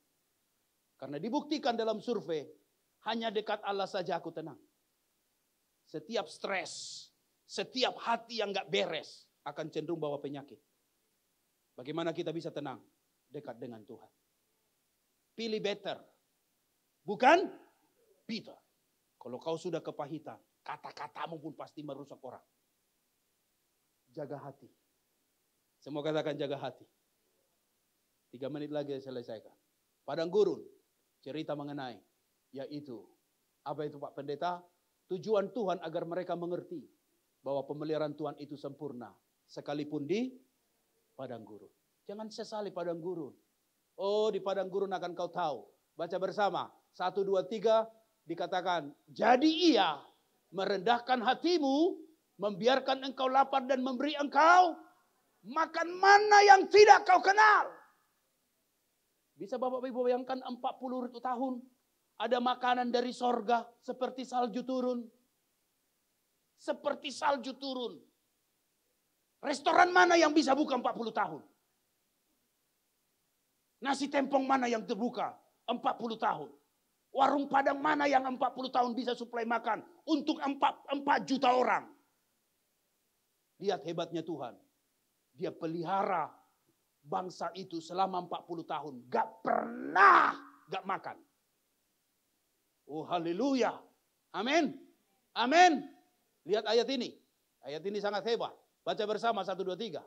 Karena dibuktikan dalam survei, hanya dekat Allah saja aku tenang. Setiap stres, setiap hati yang gak beres akan cenderung bawa penyakit. Bagaimana kita bisa tenang? Dekat dengan Tuhan. Pilih better. Bukan bitter. Kalau kau sudah kepahitan, kata-katamu pun pasti merusak orang. Jaga hati. Semua katakan jaga hati. 3 menit lagi saya selesaikan. Padang gurun, cerita mengenai, yaitu, apa itu Pak Pendeta? Tujuan Tuhan agar mereka mengerti bahwa pemeliharaan Tuhan itu sempurna. Sekalipun di padang gurun. Jangan sesali padang gurun. Oh, di padang gurun akan kau tahu. Baca bersama. 1, 2, 3 dikatakan. Jadi ia merendahkan hatimu, membiarkan engkau lapar dan memberi engkau makan mana yang tidak kau kenal. Bisa Bapak Ibu bayangkan 40 tahun ada makanan dari sorga seperti salju turun. Seperti salju turun. Restoran mana yang bisa buka 40 tahun? Nasi tempong mana yang terbuka 40 tahun? Warung Padang mana yang 40 tahun bisa suplai makan untuk 4 juta orang? Lihat hebatnya Tuhan. Dia pelihara bangsa itu selama 40 tahun. Gak pernah gak makan. Oh haleluya. Amin. Amin. Lihat ayat ini. Ayat ini sangat hebat. Baca bersama 1, 2, 3.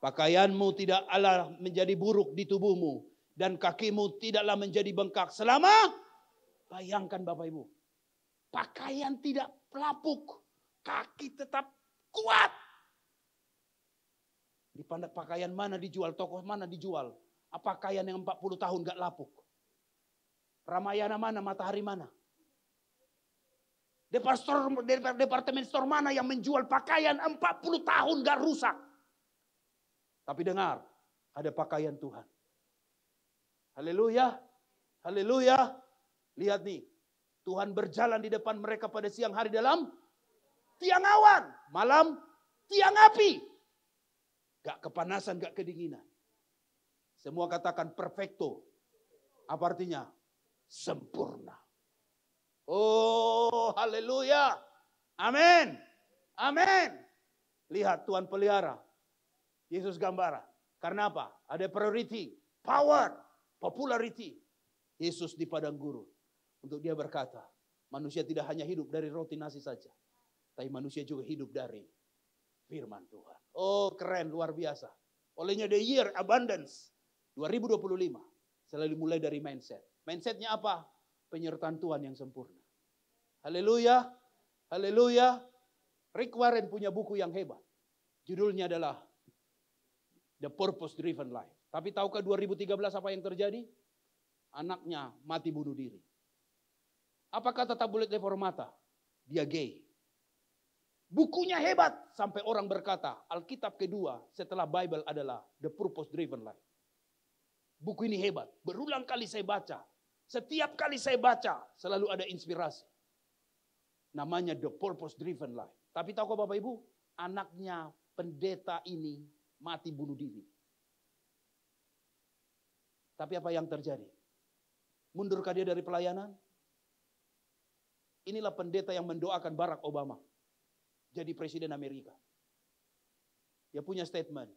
Pakaianmu tidaklah menjadi buruk di tubuhmu. Dan kakimu tidaklah menjadi bengkak selama. Bayangkan Bapak Ibu. Pakaian tidak lapuk. Kaki tetap kuat. Di pakaian mana dijual, toko mana dijual. Pakaian yang 40 tahun gak lapuk. Ramayana mana, Matahari mana. Departemen store mana yang menjual pakaian 40 tahun gak rusak. Tapi dengar, ada pakaian Tuhan. Haleluya. Haleluya. Lihat nih. Tuhan berjalan di depan mereka pada siang hari dalam tiang awan. Malam tiang api. Gak kepanasan, gak kedinginan. Semua katakan perfecto. Apa artinya? Sempurna. Oh, haleluya. Amin. Amin. Lihat Tuhan pelihara. Yesus gambara. Karena apa? Ada priority, power, popularity. Yesus di padang gurun. Untuk dia berkata, manusia tidak hanya hidup dari roti nasi saja. Tapi manusia juga hidup dari firman Tuhan. Oh keren, luar biasa. Olehnya the year abundance 2025. Selalu mulai dari mindset. Mindsetnya apa? Penyertaan Tuhan yang sempurna. Haleluya. Haleluya. Rick Warren punya buku yang hebat. Judulnya adalah The Purpose Driven Life. Tapi tahukah 2013 apa yang terjadi? Anaknya mati bunuh diri. Apakah tetap bulat reformata? Dia gay. Bukunya hebat. Sampai orang berkata, Alkitab kedua setelah Bible adalah The Purpose Driven Life. Buku ini hebat. Berulang kali saya baca. Setiap kali saya baca, selalu ada inspirasi. Namanya The Purpose Driven Life. Tapi tahukah Bapak Ibu? Anaknya pendeta ini mati bunuh diri. Tapi apa yang terjadi? Mundurkah dia dari pelayanan? Inilah pendeta yang mendoakan Barack Obama jadi presiden Amerika. Dia punya statement.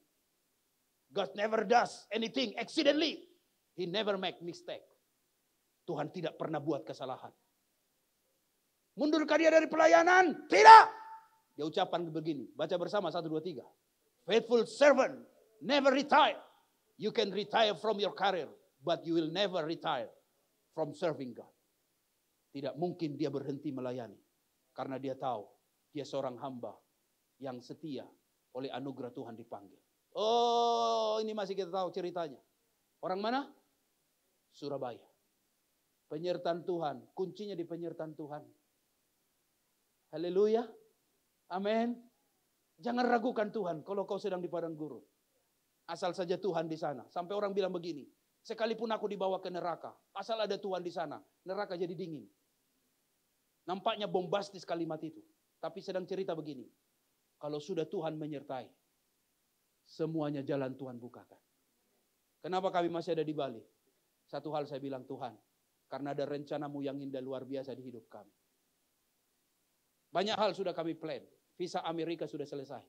God never does anything accidentally. He never make mistake. Tuhan tidak pernah buat kesalahan. Mundurkah dia dari pelayanan? Tidak. Dia ucapkan begini. Baca bersama 1, 2, 3. Faithful servant never retire. You can retire from your career, but you will never retire from serving God. Tidak mungkin dia berhenti melayani. Karena dia tahu dia seorang hamba yang setia oleh anugerah Tuhan dipanggil. Oh, ini masih kita tahu ceritanya. Orang mana? Surabaya. Penyertaan Tuhan, kuncinya di penyertaan Tuhan. Haleluya. Amin. Jangan ragukan Tuhan kalau kau sedang di padang gurun. Asal saja Tuhan di sana. Sampai orang bilang begini, sekalipun aku dibawa ke neraka, asal ada Tuhan di sana, neraka jadi dingin. Nampaknya bombastis kalimat itu. Tapi sedang cerita begini, kalau sudah Tuhan menyertai, semuanya jalan Tuhan bukakan. Kenapa kami masih ada di Bali? Satu hal saya bilang, Tuhan, karena ada rencanamu yang indah luar biasa di hidup kami. Banyak hal sudah kami plan. Visa Amerika sudah selesai.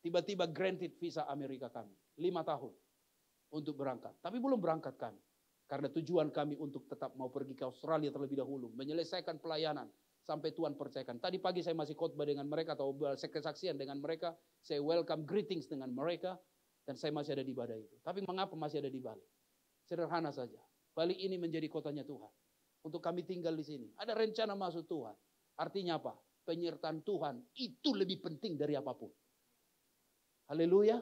Tiba-tiba granted visa Amerika kami. 5 tahun untuk berangkat. Tapi belum berangkat kami. Karena tujuan kami untuk tetap mau pergi ke Australia terlebih dahulu. Menyelesaikan pelayanan sampai Tuhan percayakan. Tadi pagi saya masih khotbah dengan mereka atau kesaksian dengan mereka. Saya welcome greetings dengan mereka. Dan saya masih ada di badai itu. Tapi mengapa masih ada di Bali? Sederhana saja. Bali ini menjadi kotanya Tuhan. Untuk kami tinggal di sini. Ada rencana masuk Tuhan. Artinya apa? Penyertaan Tuhan itu lebih penting dari apapun. Haleluya.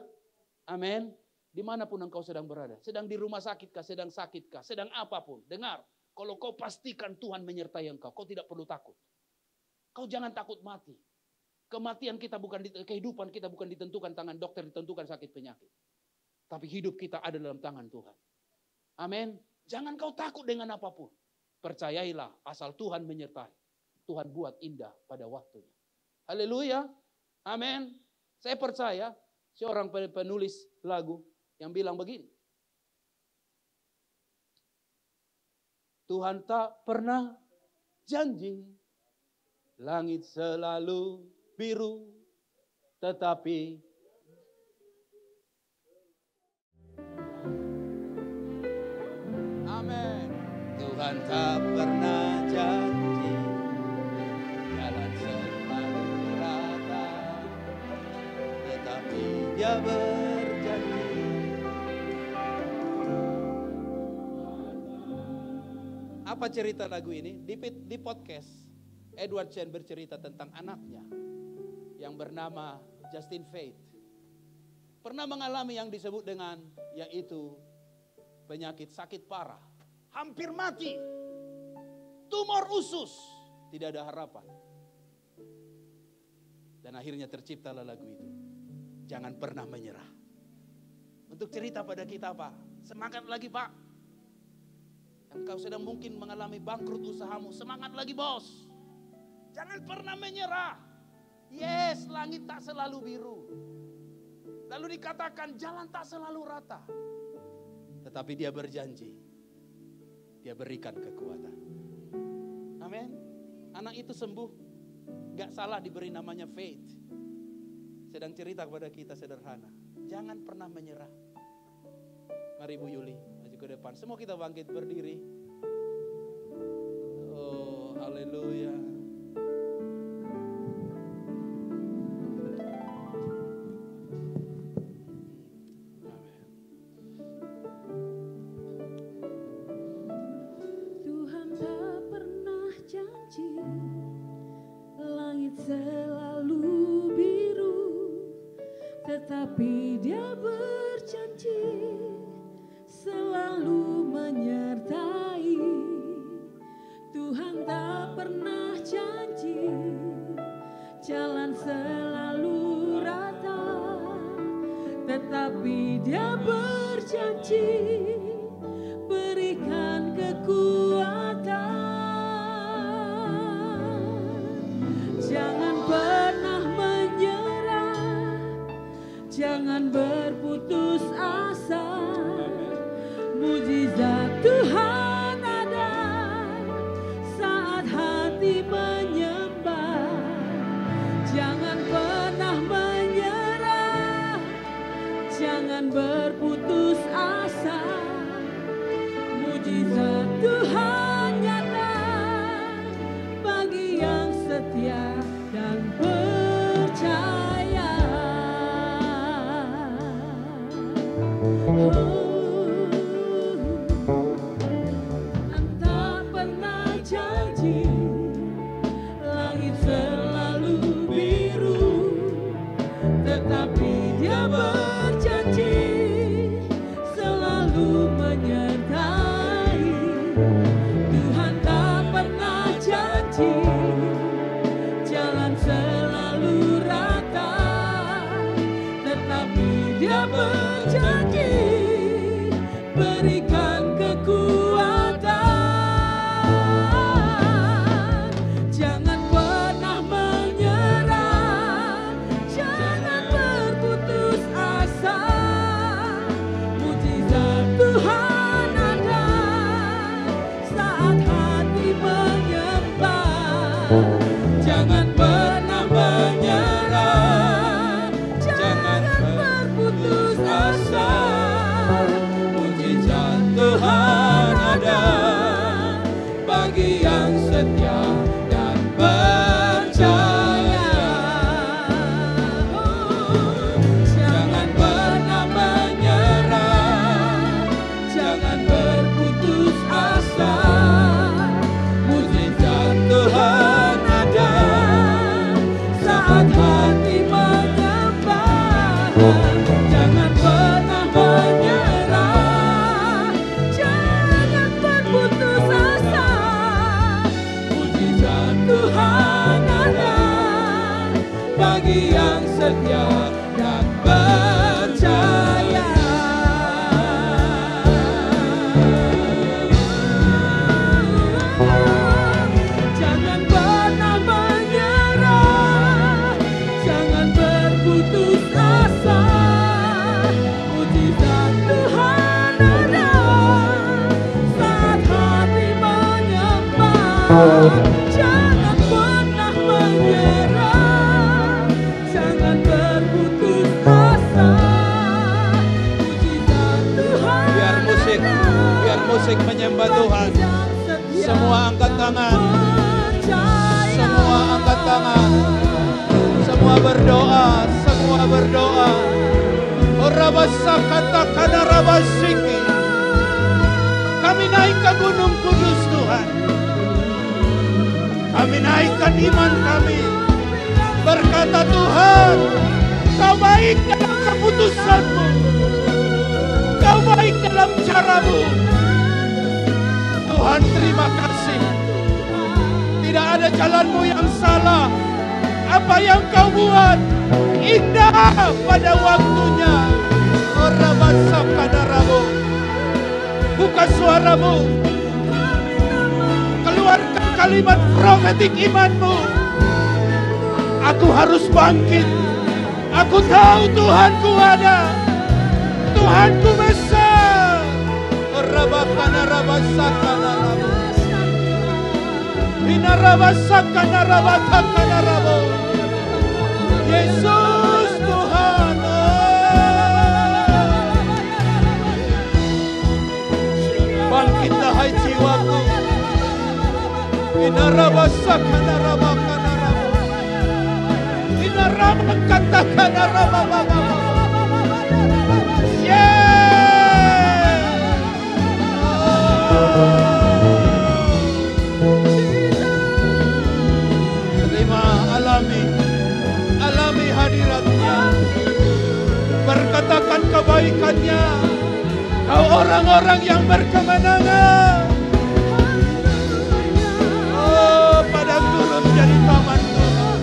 Amin. Dimanapun engkau sedang berada. Sedang di rumah sakit kah, sedang sakit kah, sedang apapun. Dengar, kalau kau pastikan Tuhan menyertai engkau, kau tidak perlu takut. Kau jangan takut mati. Kematian kita bukan, kehidupan kita bukan ditentukan tangan dokter, ditentukan sakit penyakit. Tapi hidup kita ada dalam tangan Tuhan. Amin. Jangan kau takut dengan apapun. Percayailah asal Tuhan menyertai. Tuhan buat indah pada waktunya. Haleluya. Amin. Saya percaya seorang penulis lagu yang bilang begini. Tuhan tak pernah janji langit selalu biru, tetapi amin. Tuhan tak pernah janji jalan selalu rata, Apa cerita lagu ini? Di podcast, Edward Chen bercerita tentang anaknya yang bernama Justin Faith. Pernah mengalami yang disebut dengan, yaitu penyakit sakit parah. Hampir mati. Tumor usus. Tidak ada harapan. Dan akhirnya terciptalah lagu itu. Jangan pernah menyerah. Untuk cerita pada kita, Pak. Semangat lagi, Pak. Engkau sedang mungkin mengalami bangkrut usahamu. Semangat lagi, bos. Jangan pernah menyerah. Yes, langit tak selalu biru. Lalu dikatakan jalan tak selalu rata. Tetapi dia berjanji. Dia berikan kekuatan. Amin. Anak itu sembuh. Gak salah diberi namanya Faith. Sedang cerita kepada kita sederhana. Jangan pernah menyerah. Mari Bu Yuli, maju ke depan. Semua kita bangkit berdiri. Oh, haleluya. Tuhan tak pernah janji langit selalu biru, tetapi Dia berjanji selalu menyertai. Tuhan tak pernah janji jalan selalu rata, tetapi Dia berjanji berikan kekuatan. Jangan pernah menyerah, jangan berputus asa. Mujizat Tuhan ada saat hati menyembah. Jangan pernah menyerah, jangan berputus asa. Mujizat Tuhan nyata bagi yang setia dan percaya. Tak pernah janji langit selalu biru, tetapi Dia berjanji selalu menyertai. Tuhan tak pernah janji jalan selalu rata, tetapi Dia berjanji berikan kekuatan. Jangan pernah menyerah, jangan berputus asa. Mujizat Tuhan ada saat hati menyembah. Jangan pernah menyerah, jangan berputus asa. Mujizat Tuhan ada bagi yang setia dan percaya. Jangan pernah menyerah, jangan berputus asa. Mujizat Tuhan ada saat hati menyembah. Jangan pernah menyerah, jangan berputus asa. Mujizat Tuhan ada bagi yang setia dan percaya. Jangan pernah menyerah, jangan berputus asa. Mujizat Tuhan ada saat hati menyembah. Jangan pernah menyerah, jangan berputus asa. Mujizat Tuhan Biar musik menyembah Tuhan. Semua angkat tangan. Semua angkat tangan. Semua berdoa. Semua berdoa. Orabasakata kana rabasiki. Kami naik ke Gunung Kudus Tuhan. Kami naikkan iman kami. Berkata Tuhan, Kau baik dalam keputusan-Mu. Kau baik dalam cara-Mu. Tuhan, terima kasih. Tidak ada jalan-Mu yang salah. Apa yang Kau buat indah pada waktunya. Buka suara-Mu. Keluarkan kalimat profetik iman-Mu. Aku harus bangkit. Aku tahu Tuhanku ada. Tuhanku besar. Rabakana rabasakana rabu. Ina rabasakana rabatakana rabu. Yesus Tuhan. Bangkitlah hai jiwaku. Ina rabasakana rabakana rabu. Ina rabakatakana rabababa. Terima, alami hadiratnya. Berkatakan kebaikannya. Kau orang-orang yang berkemenangan. Oh, padaku menjadi taman Tuhan.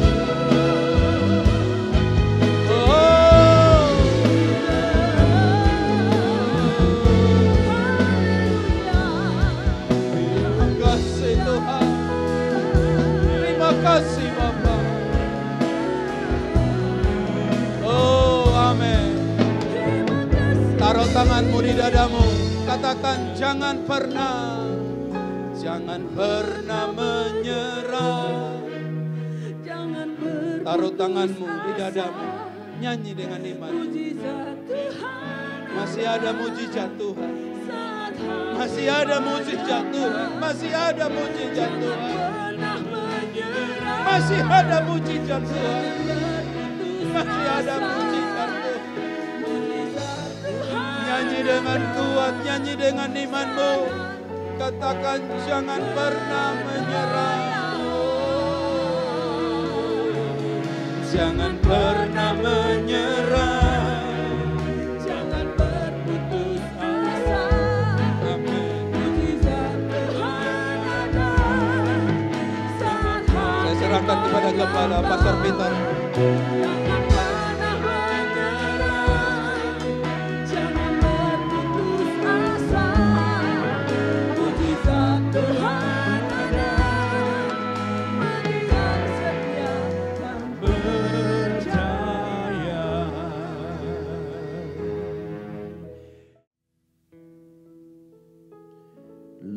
Terima kasih Bapa. Oh, amin. Taruh tanganmu di dadamu. Katakan jangan pernah menyerah. Taruh tanganmu di dadamu. Nyanyi dengan iman. Masih ada mujizat Tuhan. Masih ada mujizat Tuhan. Masih ada mujizat Tuhan. Masih ada mujizat Tuhan. Masih ada mujizat Tuhan. Nyanyi dengan kuat, nyanyi dengan imanmu. Katakan jangan pernah menyerah. Jangan pernah menyerah. Jangan berputus asa. Amin. Saya serahkan kepada Kepala Pastor Peter.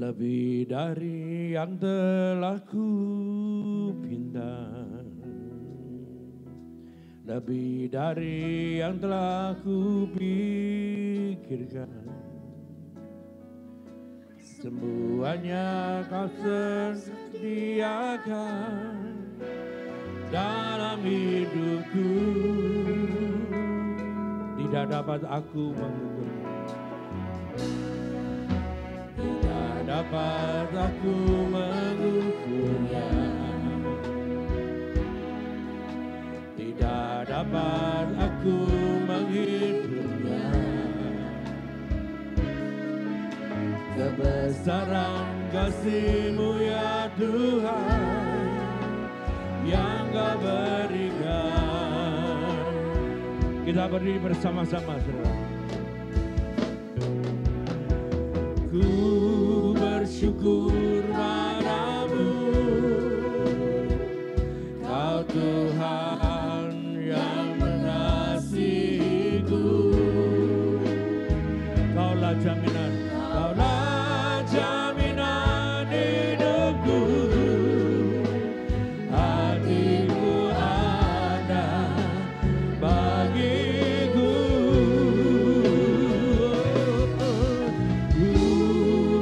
Lebih dari yang telah ku pinta, lebih dari yang telah ku pikirkan, semuanya Kau sediakan dalam hidupku. Tidak dapat aku mengukur, dapat aku mengukurnya. Tidak dapat aku menghitungnya. Kebesaran kasih-Mu ya Tuhan yang Kau berikan. Kita berdiri bersama-sama, saudara. Ku bersyukur padamu, Kau Tuhan yang mengasihiku. Kaulah jaminan, Kaulah jaminan hidupku. Hati-Mu ada bagiku.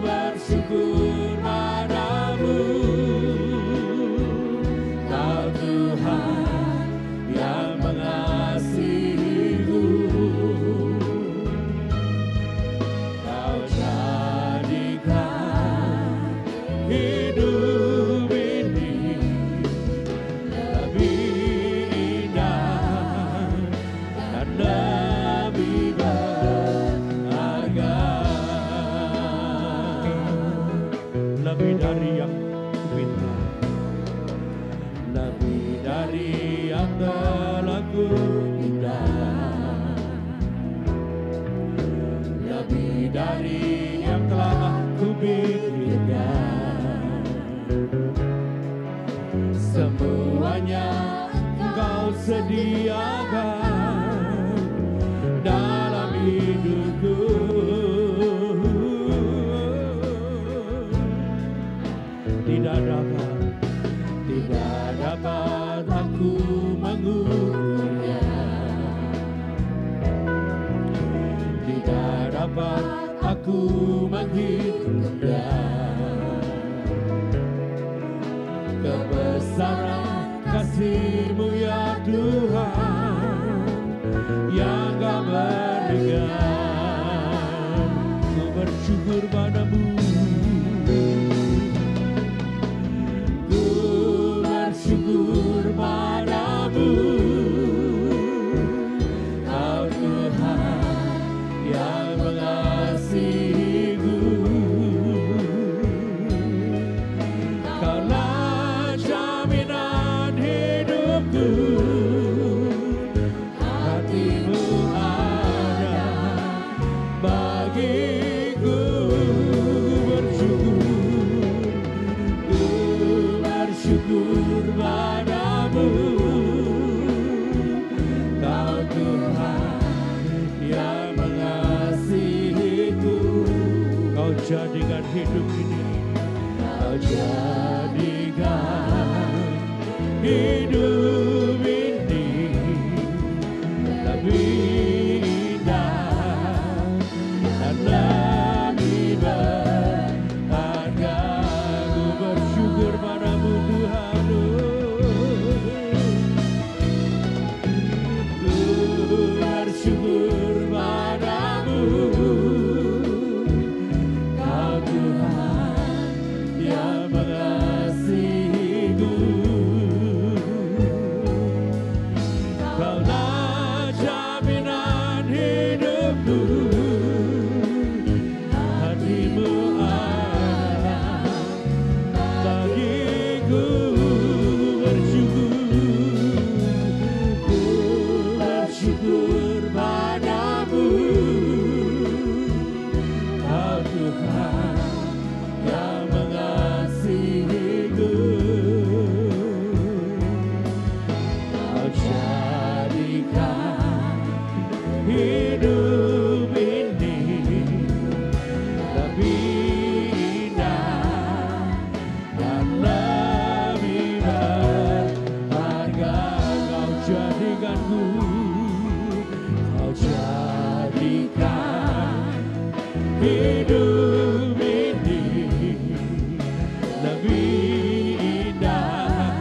Bersyukur padamu, Kau Tuhan yang mengasihiku. Kau jadikan hidup ini dari yang kuminta, lebih dari yang telah kuminta, lebih dari yang telah kupikirkan. Semuanya Engkau sediakan dalam hidupku. Tidak dapat aku mengukurnya, tidak dapat aku menghitungnya. Kebesaran kasih-Mu ya Tuhan yang gak berikan. Ku bersyukur padamu, ku bersyukur padamu, Kau Tuhan yang mengasihiku. Kaulah jaminan hidupku, hati-Mu ada bagiku. Ku bersyukur padamu, Kau Tuhan yang mengasihiku. Kau jadikan hidup ini, Kau jadikan hidup ini lebih indah dan lebih berharga. Ku bersyukur padamu Tuhan, ku bersyukur padamu, Kau Tuhan yang mengasihiku. Kaulah jaminan hidupku, hati-Mu ada bagiku. Ku bersyukur padamu, Kau Tuhan yang mengasihiku. Kau jadikan hidup ini lebih indah dan lebih berharga. Kau jadikanku, Kau jadikan hidup ini lebih indah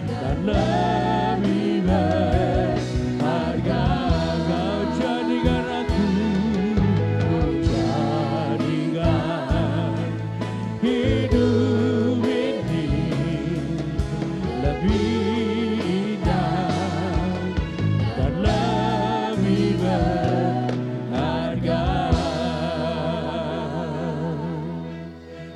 dan lebih berharga. Kau jadikan aku, Kau jadikan hidup ini lebih indah dan lebih berharga.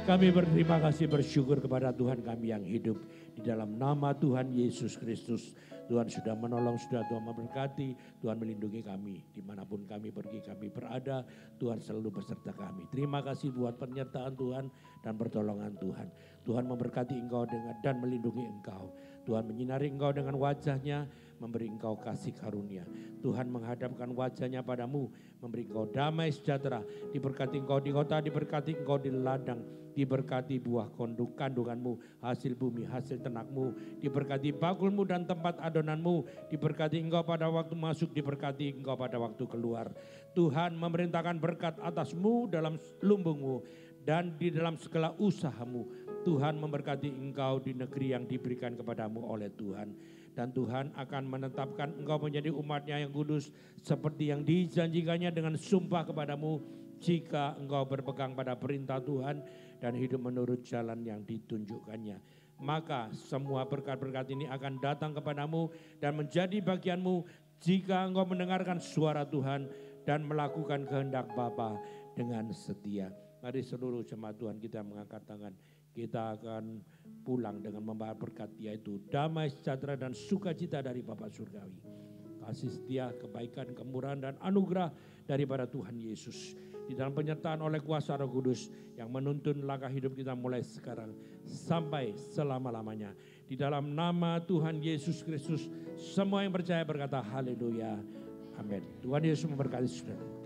Kami berterima kasih, bersyukur kepada Tuhan kami yang hidup di dalam nama Tuhan Yesus Kristus. Tuhan sudah menolong, sudah Tuhan memberkati, Tuhan melindungi kami. Dimanapun kami pergi, kami berada, Tuhan selalu beserta kami. Terima kasih buat penyertaan Tuhan dan pertolongan Tuhan. Tuhan memberkati engkau dan melindungi engkau. Tuhan menyinari engkau dengan wajahnya, memberi engkau kasih karunia. Tuhan menghadapkan wajahnya padamu, memberi engkau damai sejahtera. Diberkati engkau di kota, diberkati engkau di ladang, diberkati buah kandunganmu, hasil bumi, hasil ternakmu, diberkati bakulmu dan tempat adonanmu, diberkati engkau pada waktu masuk, diberkati engkau pada waktu keluar. Tuhan memerintahkan berkat atasmu dalam lumbungmu dan di dalam segala usahamu. Tuhan memberkati engkau di negeri yang diberikan kepadamu oleh Tuhan. Dan Tuhan akan menetapkan engkau menjadi umatnya yang kudus seperti yang dijanjikannya dengan sumpah kepadamu jika engkau berpegang pada perintah Tuhan dan hidup menurut jalan yang ditunjukkannya. Maka semua berkat-berkat ini akan datang kepadamu dan menjadi bagianmu jika engkau mendengarkan suara Tuhan dan melakukan kehendak Bapa dengan setia. Mari seluruh jemaat Tuhan kita mengangkat tangan. kita akan pulang dengan membawa berkat, yaitu damai, sejahtera, dan sukacita dari Bapa Surgawi. Kasih setia, kebaikan, kemurahan, dan anugerah daripada Tuhan Yesus. Di dalam penyertaan oleh kuasa Roh Kudus yang menuntun langkah hidup kita mulai sekarang sampai selama-lamanya. Di dalam nama Tuhan Yesus Kristus, semua yang percaya berkata haleluya. Amin. Tuhan Yesus memberkati saudara.